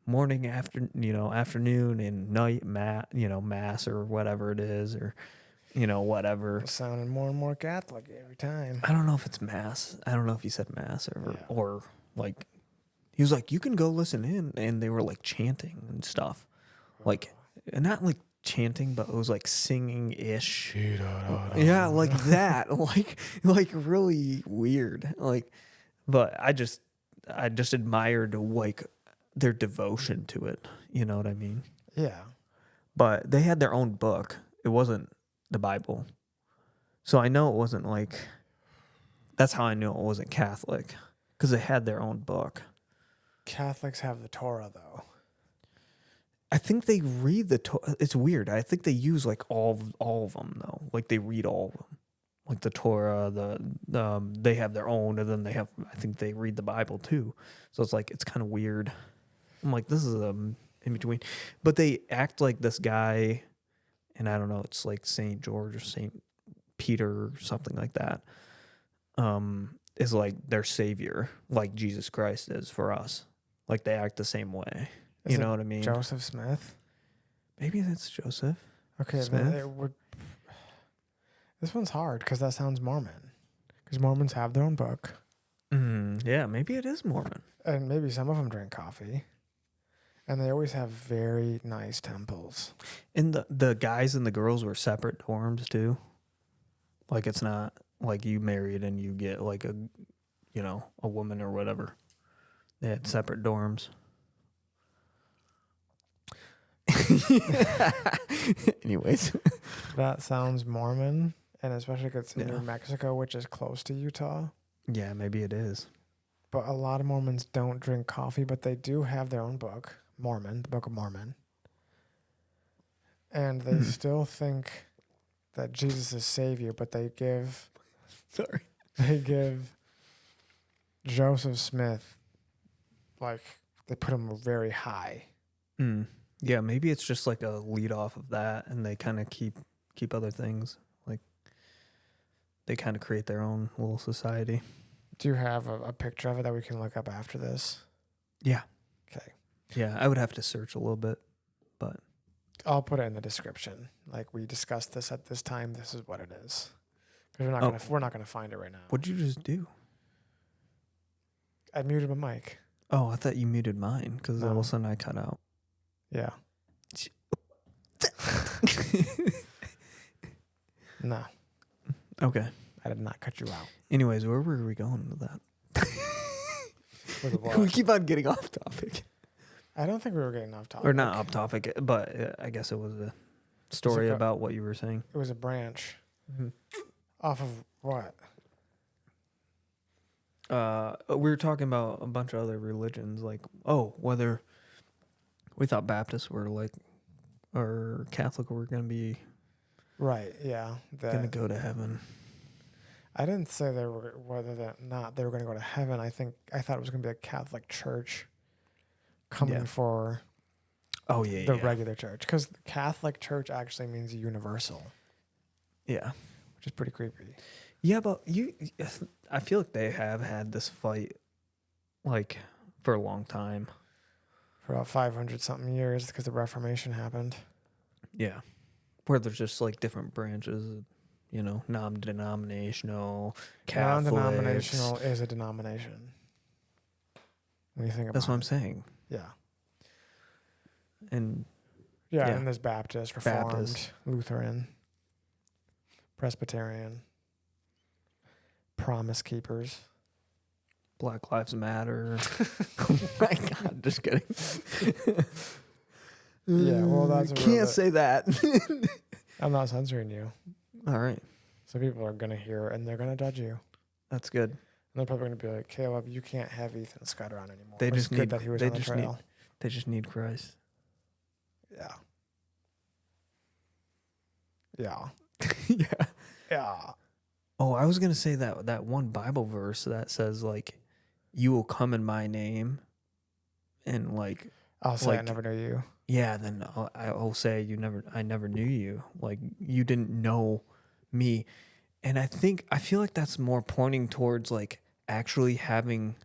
morning, afternoon and night mass or whatever it is, or whatever. Sounding more and more Catholic every time. I don't know if it's mass. I don't know if he said mass or like, he was like, you can go listen in, and they were like chanting and stuff, like not like chanting, but it was like singing ish. Yeah, like that, like really weird. Like, but I just admired like their devotion to it. You know what I mean? Yeah. But they had their own book. It wasn't the Bible. So I know it wasn't like, that's how I knew it wasn't Catholic, because they had their own book. Catholics have the Torah, though. I think they read the Torah. It's weird. I think they use like all of them though. Like they read all of them, like the Torah. They have their own, and then I think they read the Bible too. So it's like it's kind of weird. I'm like, this is in between, but they act like this guy, and I don't know. It's like Saint George or Saint Peter or something like that. Is like their savior, like Jesus Christ is for us. Like they act the same way. Is You know it what I mean? Joseph Smith? Maybe that's Joseph. Okay, then Smith? it would. This one's hard because that sounds Mormon. Because Mormons have their own book, Yeah, maybe it is Mormon. and maybe some of them drink coffee, and they always have very nice temples. And the guys and the girls were separate dorms too. Like it's not like you married and you get like a woman or whatever. They had separate dorms. Anyways, That sounds Mormon, and especially because it's in Yeah. New Mexico, which is close to Utah. yeah, maybe it is. But a lot of Mormons don't drink coffee, but they do have their own book, Mormon, the Book of Mormon. And they still think that Jesus is Savior, but they give Joseph Smith, like, they put him very high. Yeah, maybe it's just like a lead off of that, and they kind of keep other things. Like they kind of create their own little society. Do you have a picture of it that we can look up after this? Yeah. Okay. Yeah, I would have to search a little bit, but I'll put it in the description. Like, we discussed this at this time. This is what it is. Because we're not gonna find it right now. what'd you just do? I muted my mic. Oh, I thought you muted mine because all of No. a sudden I cut out. Yeah. No, Okay. I did not cut you out. Anyways, where were we going with that? With what? We keep on getting off topic. I don't think we were getting off topic. Or not off topic, but I guess it was a story like a- about what you were saying. It was a branch off of what? We were talking about a bunch of other religions, like, whether we thought Baptists were like, or Catholic were going to be Right. Yeah. going to go to heaven. I didn't say they were whether or not they were going to go to heaven. I thought it was going to be a Catholic church coming for Oh, yeah, the regular church, because the Catholic Church actually means universal, Yeah. which is pretty creepy. Yeah, but I feel like they have had this fight, like, for a long time. For about 500 something years, because the Reformation happened. Yeah. Where there's just, like, different branches, non-denominational, Catholics. Non-denominational is a denomination. When you think about That's what I'm it. saying. Yeah. And Yeah, Yeah. and there's Baptist, Reformed, Baptist. Lutheran, Presbyterian, Promise Keepers. Black Lives Matter. Oh my God, just kidding. Yeah, well, that's a real can't bit- say that. I'm not censoring you. All right, So people are going to hear it and they're going to judge you. that's good. And they're probably going to be like, Caleb, you can't have Ethan Scott around anymore. They It's just good need- that he was they on the just need- trail. They just need Christ. Yeah. Yeah. Yeah. Yeah. Oh, I was gonna say that one Bible verse that says like, "You will come in my name," and like, I'll say I Like- never knew you. yeah, then I'll say I never knew you. Like you didn't know me, and I feel like that's more pointing towards like actually having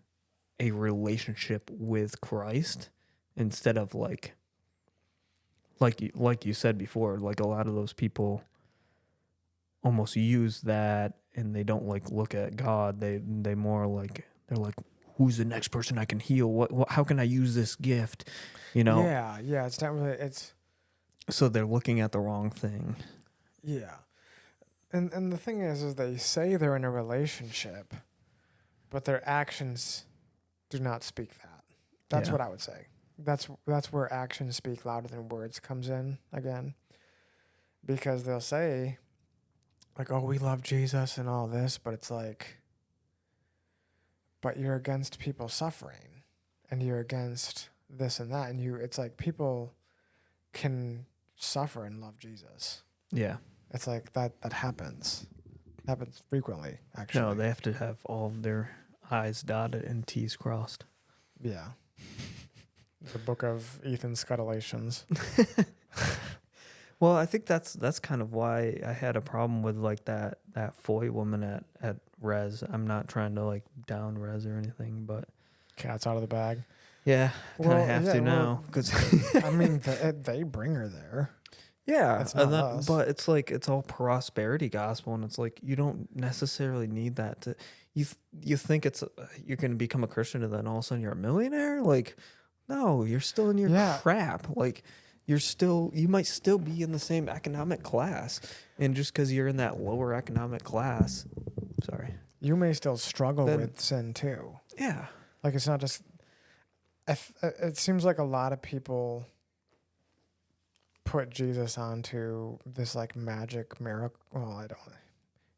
a relationship with Christ instead of like you said before, like a lot of those people almost use that and they don't like look at God. They more like they're like, who's the next person I can heal? What how can I use this gift? Yeah. Yeah. It's not really, it's, So they're looking at the wrong thing. yeah. And the thing is they say they're in a relationship, but their actions do not speak that. That's Yeah. what I would say. That's where actions speak louder than words comes in again. Because they'll say like, oh, we love Jesus and all this, but it's like, but you're against people suffering, and you're against this and that, and it's like people can suffer and love Jesus. Yeah. It's like that happens frequently, actually. No, they have to have all of their I's dotted and T's crossed. Yeah. The book of Ethan Scuttulations. Well, I think that's kind of why I had a problem with like that Foy woman at Res. I'm not trying to like down Res or anything, but Cat's out of the bag. yeah, kind of have to now because I mean, they bring her there. yeah, It's not us. but it's like it's all prosperity gospel, and it's like you don't necessarily need that to. You think it's you're going to become a Christian and then all of a sudden you're a millionaire? Like, no, you're still in your crap. Like, you might still be in the same economic class, and just because you're in that lower economic class, sorry, you may still struggle with sin too. Yeah, like it's not just. It seems like a lot of people put Jesus onto this like magic miracle. Well, I don't.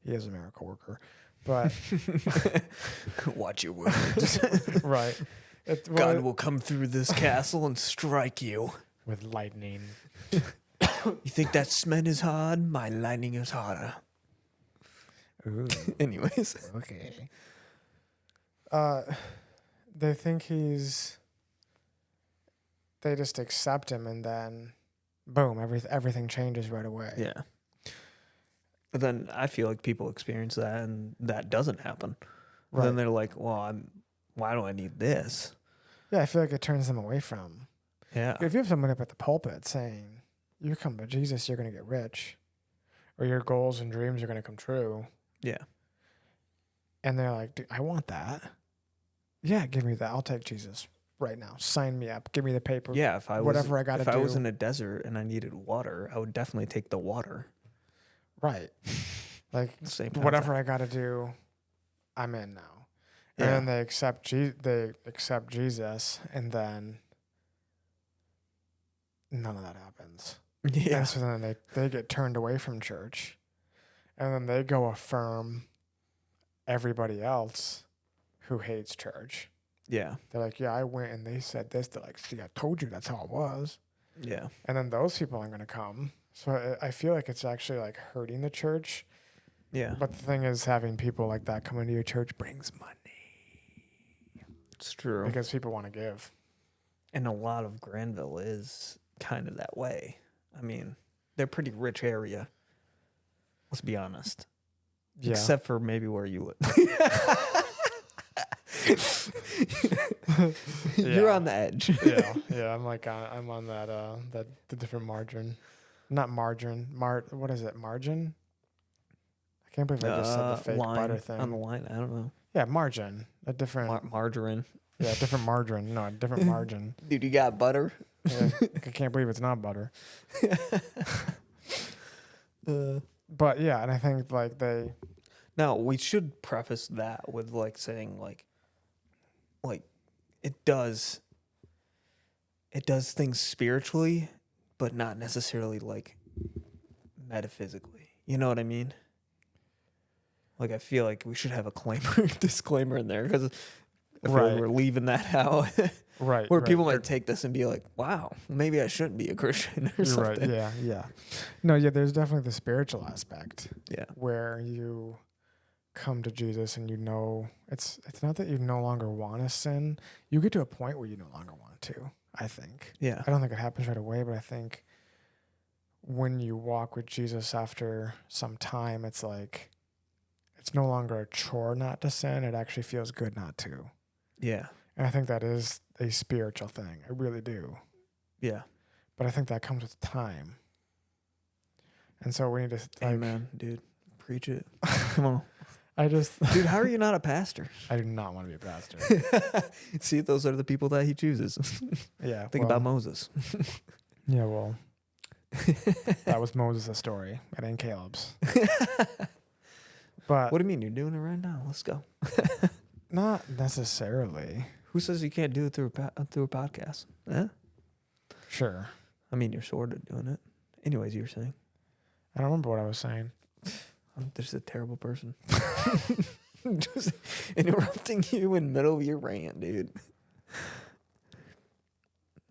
He is a miracle worker, but watch your words. Right. God will come through this castle and strike you with lightning. You think that cement is hard? My lightning is harder. Ooh. Anyways. Okay. They think they just accept him and then boom, everything changes right away. Yeah. But then I feel like people experience that and that doesn't happen. Right. Then they're like, well, why do I need this? Yeah, I feel like it turns them away from. Yeah. If you have someone up at the pulpit saying, you come to Jesus, you're going to get rich, or your goals and dreams are going to come true. Yeah. And they're like, dude, I want that. Yeah, give me that. I'll take Jesus right now. Sign me up. Give me the paper. Yeah, if I was in a desert and I needed water, I would definitely take the water. Right. Like, same whatever I got to do, I'm in now. And then they accept Jesus, and then none of that happens. Yeah. And so then they get turned away from church, and then they go affirm everybody else who hates church. Yeah. They're like, yeah, I went and they said this. They're like, see, I told you that's how it was. Yeah. And then those people aren't going to come. So I feel like it's actually like hurting the church. Yeah. But the thing is, having people like that come into your church brings money. It's true. Because people want to give. And a lot of Granville is kind of that way. I mean, they're a pretty rich area. Let's be honest. Yeah. Except for maybe where you live. You're on the edge. Yeah. I'm on that the different margin. Not margin. What is it? Margin? I can't believe I just said the fake butter thing. On the line, I don't know. Yeah, margin. A different margarine. Yeah, different margarine. No, a different margin. Dude, you got butter? Yeah, I can't believe it's not butter. But yeah, and I think like they. Now we should preface that with like saying like it does things spiritually, but not necessarily like metaphysically. You know what I mean? Like I feel like we should have a disclaimer in there because if we're leaving that out, right? Where people might take this and be like, "Wow, maybe I shouldn't be a Christian" or something. Right? Yeah. No, yeah. There's definitely the spiritual aspect. Yeah, where you come to Jesus and it's not that you no longer want to sin. You get to a point where you no longer want to. I think. Yeah. I don't think it happens right away, but I think when you walk with Jesus after some time, it's like it's no longer a chore not to sin. It actually feels good not to. Yeah. And I think that is a spiritual thing. I really do. Yeah. But I think that comes with time. And so we need to amen, dude. Preach it. Come on. Dude, how are you not a pastor? I do not want to be a pastor. See, those are the people that he chooses. Yeah. Think about Moses. Yeah, well, that was Moses' story. It ain't Caleb's. But what do you mean? You're doing it right now. Let's go. Not necessarily. Who says you can't do it through a podcast? Yeah. Sure. I mean, you're sort of doing it. Anyways, you were saying. I don't remember what I was saying. I'm just a terrible person. Just interrupting you in the middle of your rant, dude.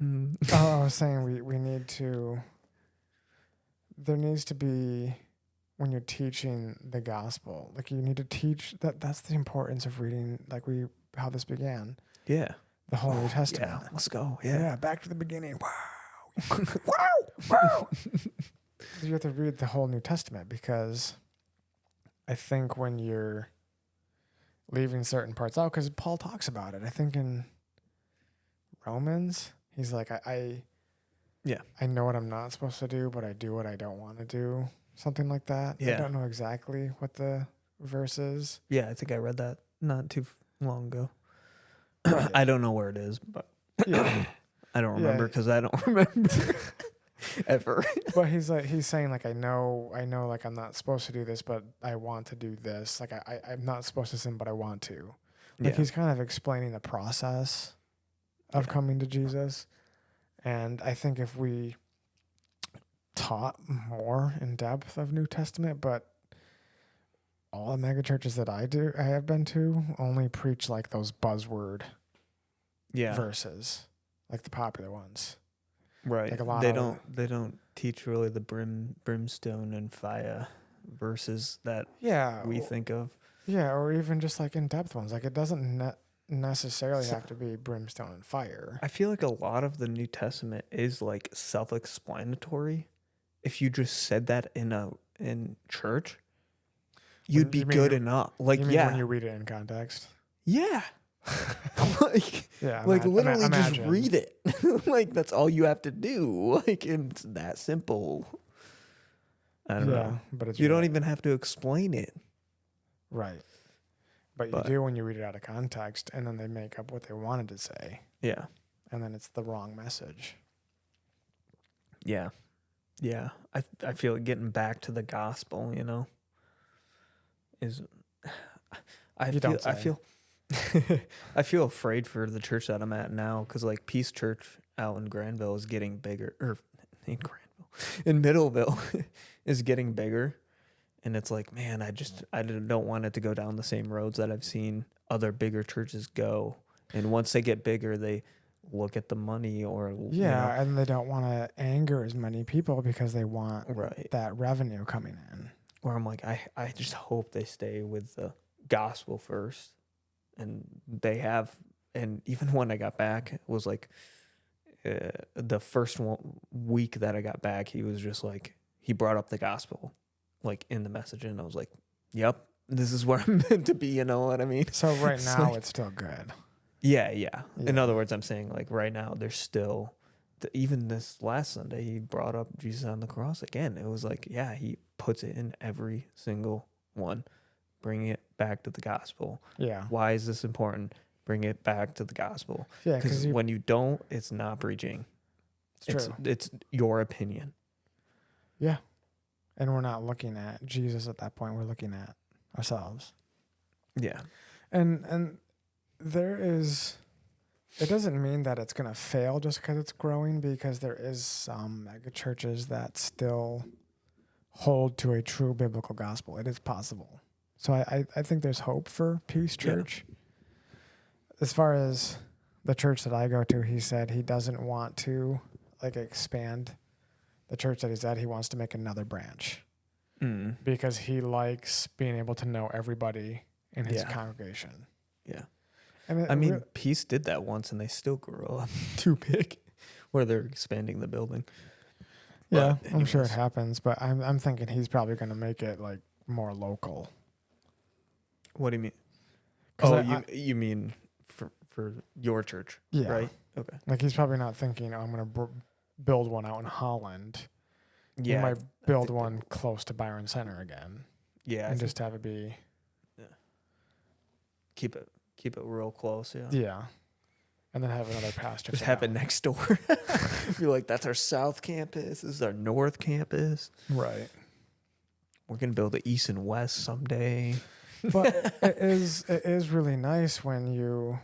Oh, I was saying we need to. There needs to be, when you're teaching the gospel, like you need to teach that. That's the importance of reading, like how this began. Yeah. The whole New Testament. Yeah, let's go. Yeah, back to the beginning. Wow. Wow. You have to read the whole New Testament, because I think when you're leaving certain parts out, because Paul talks about it. I think in Romans, he's like, I know what I'm not supposed to do, but I do what I don't want to do. Something like that. Yeah. I don't know exactly what the verse is. Yeah, I think I read that not too long ago. Right. I don't know where it is, but Yeah. I don't remember because I don't remember ever. But he's saying like, I know like I'm not supposed to do this, but I want to do this. Like I'm not supposed to sin, but I want to. Like he's kind of explaining the process of coming to Jesus. And I think if we taught more in depth of New Testament, but all the mega churches that I have been to only preach like those buzzword verses, like the popular ones. Right. Like a lot they don't teach really the brimstone and fire verses that we think of. Yeah, or even just like in depth ones. Like it doesn't necessarily have to be brimstone and fire. I feel like a lot of the New Testament is like self-explanatory. If you just said that in church, you'd be good enough. Like, you mean when you read it in context? Yeah. Like, yeah, like literally just read it. Like that's all you have to do. Like it's that simple. I don't know. But it's you don't even have to explain it. Right. But you do when you read it out of context, and then they make up what they wanted to say. Yeah. And then it's the wrong message. Yeah. Yeah. I feel like getting back to the gospel, is I feel I feel afraid for the church that I'm at now, because like Peace Church out in Granville is getting bigger, or in Middleville is getting bigger. And it's like, man, I don't want it to go down the same roads that I've seen other bigger churches go. And once they get bigger, they look at the money and they don't want to anger as many people because they want that revenue coming in. Where I'm like, I just hope they stay with the gospel first. And they have, and even when I got back, it was like the first week that I got back, he was just like, he brought up the gospel. Like in the message, and I was like, yep, this is where I'm meant to be, you know what I mean? So right now it's still good. Yeah. In other words, I'm saying like right now there's still, even this last Sunday, he brought up Jesus on the cross again. It was like, yeah, he puts it in every single one. Bring it back to the gospel. Yeah. Why is this important? Bring it back to the gospel. Yeah, because when you don't, it's not preaching. It's true. It's your opinion. Yeah. And we're not looking at Jesus at that point. We're looking at ourselves. Yeah. And there is, it doesn't mean that it's going to fail just because it's growing, because there is some mega churches that still hold to a true biblical gospel. It is possible. So I think there's hope for Peace Church. Yeah. As far as the church that I go to, he said he doesn't want to like expand the church that he's at. He wants to make another branch because he likes being able to know everybody in his congregation. Yeah. And I mean, Peace did that once and they still grew up too big where they're expanding the building. Yeah, I'm sure it happens, but I'm thinking he's probably going to make it like more local. What do you mean? Oh, you mean for your church, right? Okay. Like he's probably not thinking, I'm going to build one out in Holland. Yeah. He might build one close to Byron Center again. Yeah. And just have it be. Yeah. Keep it real close. Yeah. Yeah. And then have another pastor. Just have it next door. You're like, that's our south campus. This is our north campus. Right. We're going to build the east and west someday. But it is really nice when you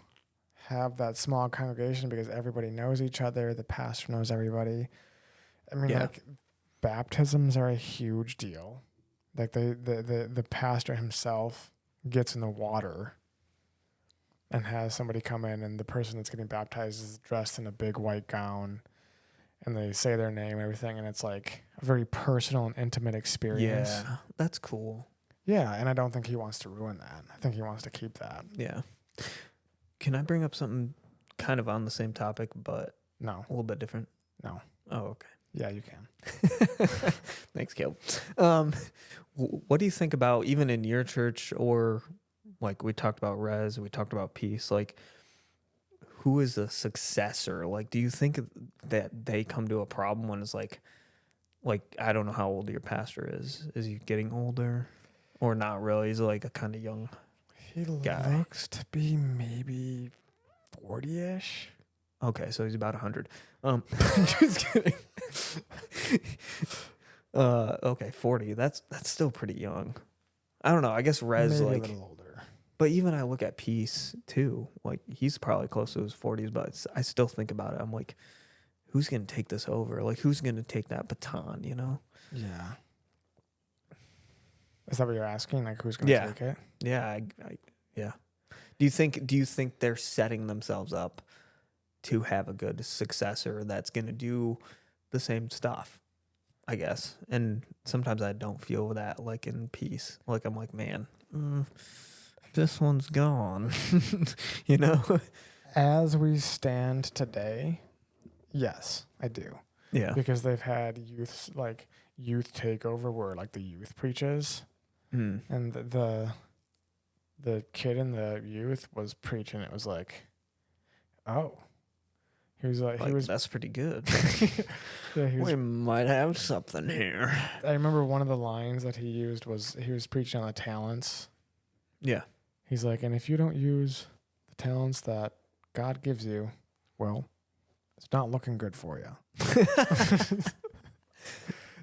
have that small congregation because everybody knows each other. The pastor knows everybody. I mean, like baptisms are a huge deal. Like the pastor himself gets in the water and has somebody come in, and the person that's getting baptized is dressed in a big white gown, and they say their name and everything, and it's like a very personal and intimate experience. Yeah, that's cool. Yeah, and I don't think he wants to ruin that. I think he wants to keep that. Yeah. Can I bring up something kind of on the same topic, but No, a little bit different? no. Oh, okay. Yeah, you can. Thanks, Caleb. What do you think about, even in your church, or like we talked about res, we talked about peace, like who is the successor? Like, do you think that they come to a problem when it's like I don't know how old your pastor is. Is he getting older or not really? He's like a kind of young He guy. looks to be maybe 40-ish. Okay, so he's about 100. Just kidding. Okay, 40. That's still pretty young. I don't know. I guess Rez Maybe like, a little older. but even I look at Peace too. Like he's probably close to his 40s, but I still think about it. I'm like, who's gonna take this over? Like who's gonna take that baton? You know? Yeah. Is that what you're asking? Like, who's going to take it? Yeah. Yeah. Do you think they're setting themselves up to have a good successor that's gonna do the same stuff? I guess. And sometimes I don't feel that, like in Peace. Like I'm like, man, this one's gone. You know? As we stand today, yes, I do. Yeah. Because they've had youth takeover where like the youth preaches, and the kid in the youth was preaching. It was like, oh, he was like he was. That's pretty good. Yeah, he was. We might have something here. I remember one of the lines that he used was he was preaching on the talents. Yeah. He's like, and if you don't use the talents that God gives you, well, it's not looking good for you.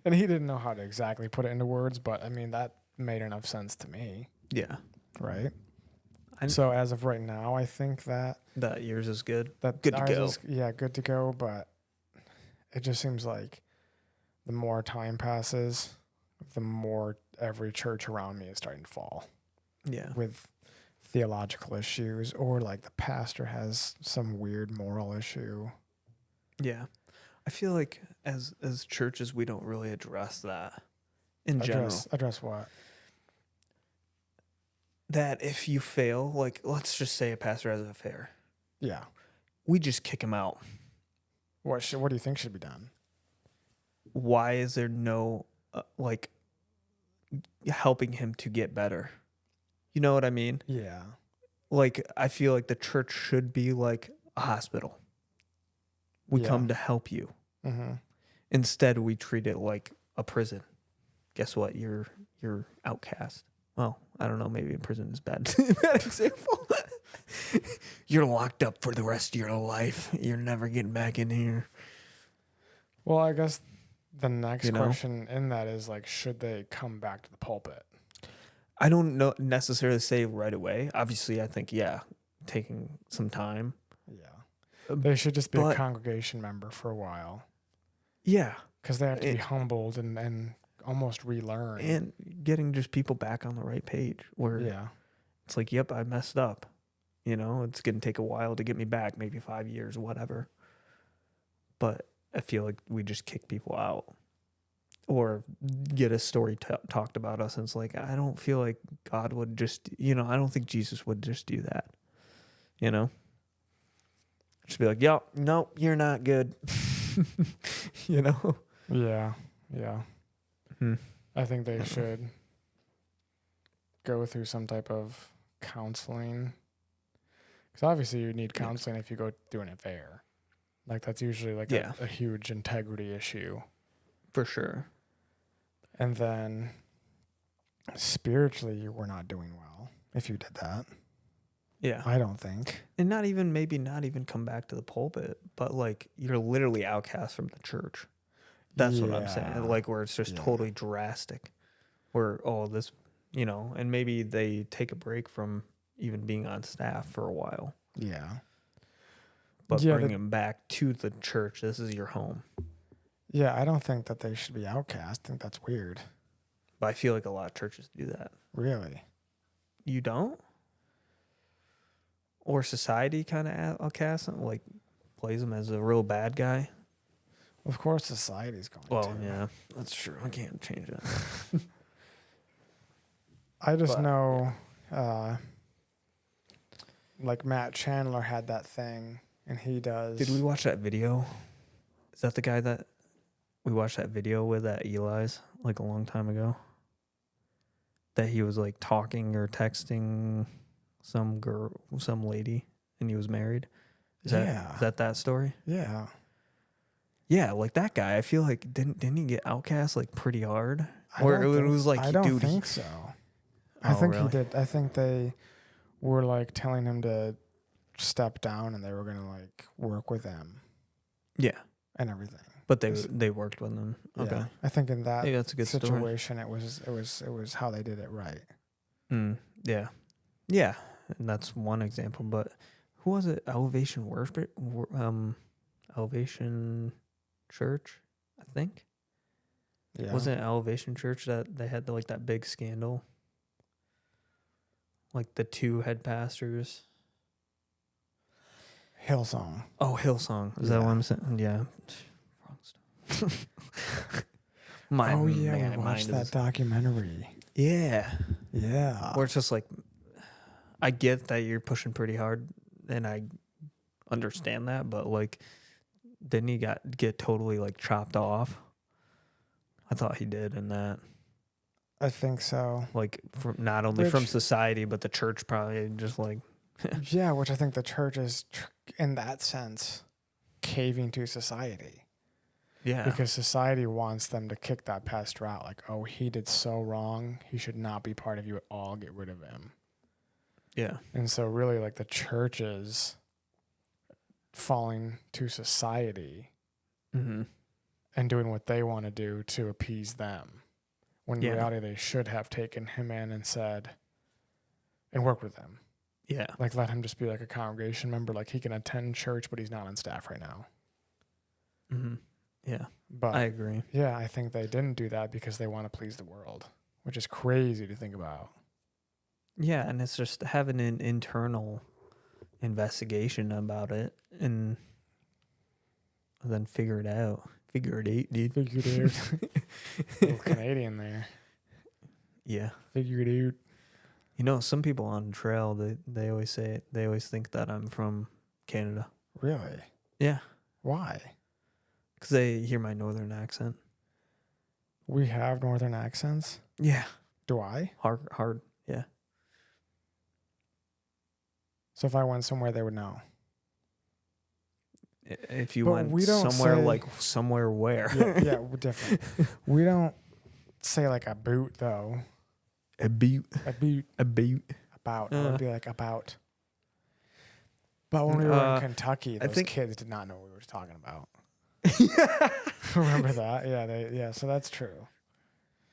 And he didn't know how to exactly put it into words, but I mean, that made enough sense to me. Yeah. Right. So as of right now, I think that yours is good. That good to go. Good to go. But it just seems like the more time passes, the more every church around me is starting to fall. Yeah. With theological issues, or like the pastor has some weird moral issue. Yeah. I feel like as churches, we don't really address that in general. Address what? That if you fail, like let's just say a pastor has an affair. Yeah. We just kick him out. What do you think should be done? Why is there no helping him to get better? You know what I mean? Yeah. Like I feel like the church should be like a hospital. We come to help you. Mm-hmm. Instead, we treat it like a prison. Guess what? You're outcast. Well, I don't know. Maybe in prison is bad. Bad example. You're locked up for the rest of your life. You're never getting back in here. Well, I guess the next question in that is like, should they come back to the pulpit? I don't know necessarily say right away. Obviously, I think taking some time. Yeah, they should just be a congregation member for a while. Yeah, because they have to be humbled and almost relearn, and getting just people back on the right page. Where it's like, yep, I messed up. You know, it's gonna take a while to get me back, maybe 5 years, whatever. But I feel like we just kick people out. Or get a story talked about us, and it's like, I don't feel like God would just, I don't think Jesus would just do that. Just be like, yo, no, you're not good. Yeah. I think they should go through some type of counseling, because obviously you need counseling if you go through an affair. Like that's usually like a huge integrity issue. For sure. And then spiritually, you were not doing well if you did that. Yeah. I don't think. And not even come back to the pulpit, but like you're literally outcast from the church. That's what I'm saying. Like where it's just totally drastic. Where, and maybe they take a break from even being on staff for a while. Yeah. But bring them back to the church. This is your home. Yeah, I don't think that they should be outcast. I think that's weird. But I feel like a lot of churches do that. Really? You don't? Or society kind of outcasts him, like plays him as a real bad guy? Of course, society's going Well, to. yeah, that's true. I can't change that. I just But, know, like Matt Chandler had that thing, and he does. Did we watch that video? Is that the guy that we watched that video with at Eli's like a long time ago? That he was like talking or texting some girl, some lady, and he was married. Is that story? Yeah. Yeah, like that guy. I feel like didn't he get outcast like pretty hard? I Or don't it think- was like, I don't dude, think so. I think really? he did. I think they were like telling him to step down, and they were gonna like work with him Yeah, and everything. but they worked with him. Okay, Yeah. I think in that maybe that's a good story. situation, it was how they did it right. Yeah, yeah, and that's one example. But who was it? Elevation Worship, Elevation Church, I think. Yeah. Wasn't it Elevation Church that they had like that big scandal? Like the two head pastors. Hillsong? Oh, Hillsong. Is that what I'm saying? Yeah. Wrong stuff. My Oh yeah, man, we mine watched that is- documentary. Yeah. Yeah. Where it's just like, I get that you're pushing pretty hard, and I understand that, but like, didn't he get totally like chopped off? I thought he did in that. I think so. Like, from not only from Which- society, but the church probably just like, Yeah, which I think the church is, in that sense, caving to society. yeah. Because society wants them to kick that pastor out. Like, oh, he did so wrong. He should not be part of you at all. Get rid of him. Yeah. And so really, like, the church is falling to society Mm-hmm. and doing what they want to do to appease them. When in Yeah. reality, they should have taken him in and said, and work with him. Yeah. Like, let him just be like a congregation member. Like, he can attend church, but he's not on staff right now. Mm-hmm. Yeah. But I agree. yeah, I think they didn't do that because they want to please the world, which is crazy to think about. Yeah, and it's just having an internal investigation about it and then figure it out. Figure it out, dude. Figured it out. Little Canadian there. Yeah. Figured it out. You know, some people on trail, they always say it. They always think that I'm from Canada. Really? Yeah. Why? Because they hear my northern accent. We have northern accents. Yeah. Do I? Hard. Yeah. So if I went somewhere, they would know. If you But went we don't somewhere say- like somewhere where? Yeah, we're different. We don't say like a boot though. A boot. A boot. A boot. About. It would be like about. But when we were in Kentucky, I those think- kids did not know what we were talking about. Remember that? Yeah, so that's true.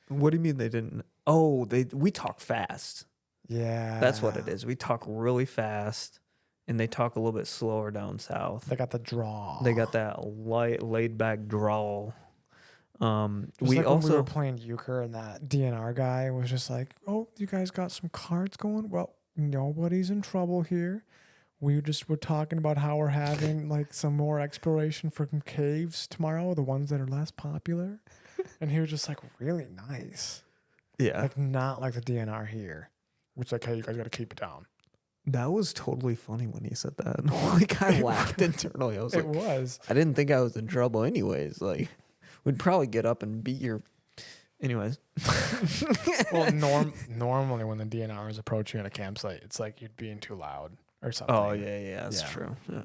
What do you mean they didn't? Oh, we talk fast. Yeah. That's what it is. We talk really fast, and they talk a little bit slower down south. They got the draw. They got that light, laid back drawl. Just We like when we also were playing euchre and that DNR guy was just like, "Oh, you guys got some cards going? Well, nobody's in trouble here. We just were talking about how we're having like some more exploration for some caves tomorrow, the ones that are less popular." And he was just like really nice. yeah, Like not like the DNR here. Which like, hey, you guys gotta keep it down. that was totally funny when he said that. Like I laughed internally. I was It like, was. I didn't think I was in trouble anyways. Like we'd probably get up and beat your. Anyways. Well, normally when the DNRs approach you at a campsite, it's like you're being too loud or something. Oh yeah, that's Yeah. true. Yeah.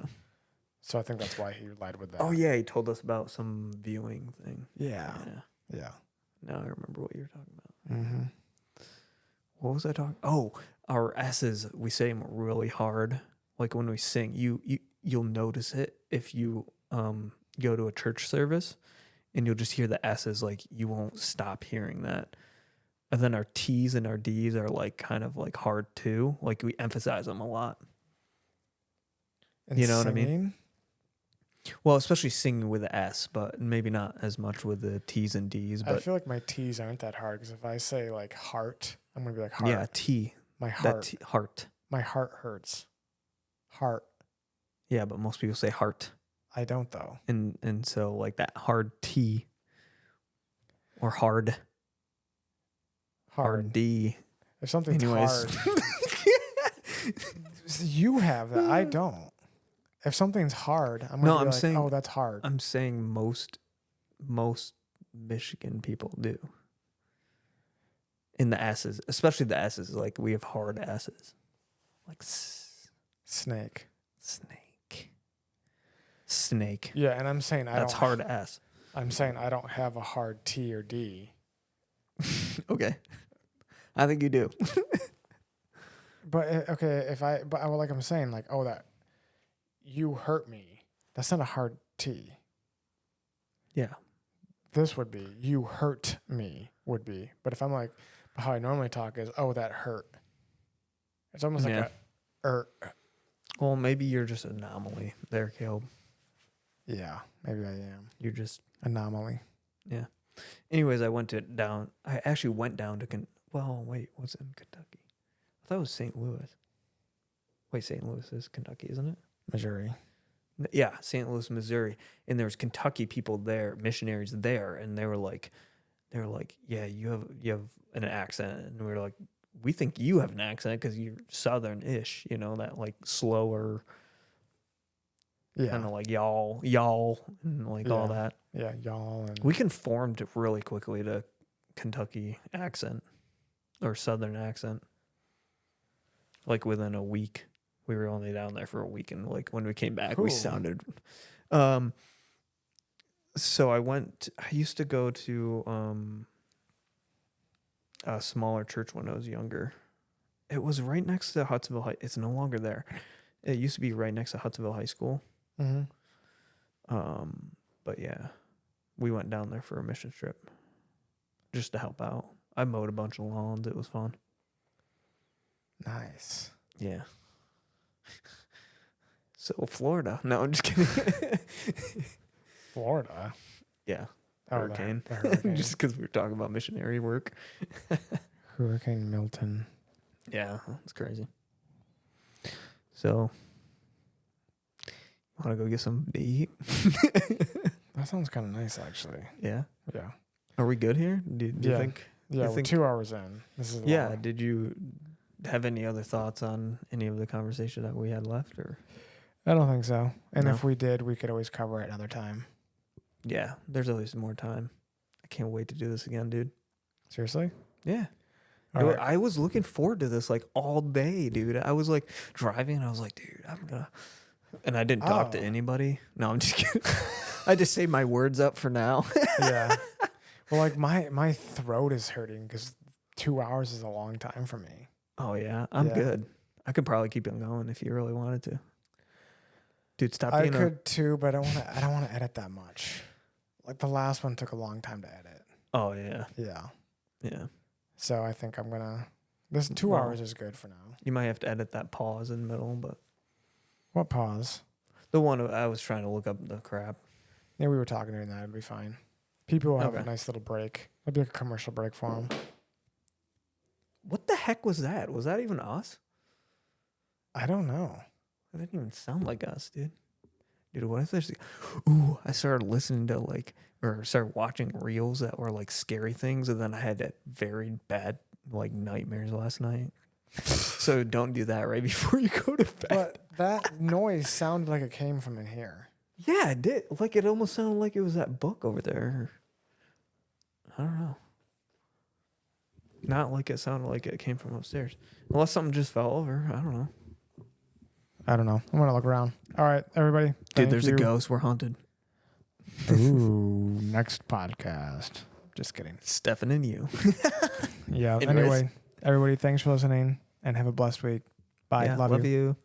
So I think that's why he lied with that. Oh yeah, he told us about some viewing thing. Yeah. Yeah. Yeah. Now I remember what you're talking about. Mm-hmm. What was I talking? Oh, our S's, we say them really hard. Like when we sing, you'll notice it if you go to a church service, and you'll just hear the S's. Like you won't stop hearing that. And then our T's and our D's are like kind of like hard too. Like we emphasize them a lot. And You know what I mean? singing? Well, especially singing with the S, but maybe not as much with the T's and D's. I But feel like my T's aren't that hard because if I say like heart, I'm gonna be like heart. yeah, T. My That heart. heart. My heart hurts. Heart. Yeah, but most people say heart, I don't though. and so like that hard T or hard Hard. D. If something's Anyways. hard, you have that. I don't. If something's hard, I'm gonna be like, saying, oh, that's hard. I'm saying most Michigan people do. In the S's, especially the S's, like we have hard S's, like Snake. Snake. Yeah, and I'm saying That's hard S. I'm saying I don't have a hard T or D. Okay, I think you do. But okay, like I'm saying, like, oh, that you hurt me. That's not a hard T. Yeah. This would be you hurt me would be. But if I'm like, how I normally talk is, oh, that hurt. It's almost like Well, maybe you're just an anomaly there, Caleb. Yeah, maybe I am. You're just Anomaly. Yeah. Anyways, I actually went down to what's in Kentucky? I thought it was St. Louis. Wait, St. Louis is Kentucky, isn't it? Missouri. Yeah, St. Louis, Missouri. And there was Kentucky people there, missionaries there, and they were like, yeah, you have an accent. And we were like, we think you have an accent because you're Southern-ish, that like slower, kind of like y'all, and like all that. Yeah, y'all. And We conformed really quickly to Kentucky accent or Southern accent. Like within a week. We were only down there for a week, and like when we came back, we sounded. So I used to go to a smaller church when I was younger. It was right next to Hudsonville High. It's no longer there. It used to be right next to Hudsonville High School. Mm-hmm. But yeah, we went down there for a mission trip just to help out. I mowed a bunch of lawns. It was fun. Nice. Yeah. So Florida. No, I'm just kidding. Florida. Yeah. Oh, Hurricane. the hurricane. Just because we were talking about missionary work. Hurricane Milton. Yeah, it's crazy. So, want to go get some to eat? That sounds kind of nice, actually. Yeah. Yeah. Are we good here? Do you think? Yeah, we're 2 hours in. This is long. Did you have any other thoughts on any of the conversation that we had left, or? I don't think so. And No? if we did, we could always cover it another time. Yeah, there's always more time. I can't wait to do this again, dude. Seriously? Yeah. All right. I was looking forward to this like all day, dude. I was like driving and I was like, dude, I'm gonna. And I didn't talk to anybody. No, I'm just kidding. I just saved my words up for now. Yeah. Well, like my throat is hurting because 2 hours is a long time for me. Oh yeah, I'm good. I could probably keep on going if you really wanted to. Dude, stop being I could too, but I don't want to edit that much. Like the last one took a long time to edit. Oh yeah. Yeah. Yeah. So I think I'm gonna. This 2 hours is good for now. You might have to edit that pause in the middle, but What pause? the one I was trying to look up the crap. Yeah, we were talking during that. It'd be fine. People will have Okay. a nice little break. It'll be like a commercial break for them. What the heck was that? Was that even us? I don't know. That didn't even sound like us, dude. Dude, what if there's... Ooh, I started listening to started watching reels that were like scary things, and then I had that very bad like nightmares last night. So don't do that right before you go to bed. But that noise sounded like it came from in here. Yeah, it did. Like it almost sounded like it was that book over there. I don't know. Not like it sounded like it came from upstairs. Unless something just fell over. I don't know. I don't know. I'm gonna look around. All right, everybody. Dude, there's a ghost. We're haunted. Ooh, next podcast. Just kidding. Stefan and you. Yeah. Anyways. Anyway, everybody, thanks for listening and have a blessed week. Bye. Yeah, Love you. you.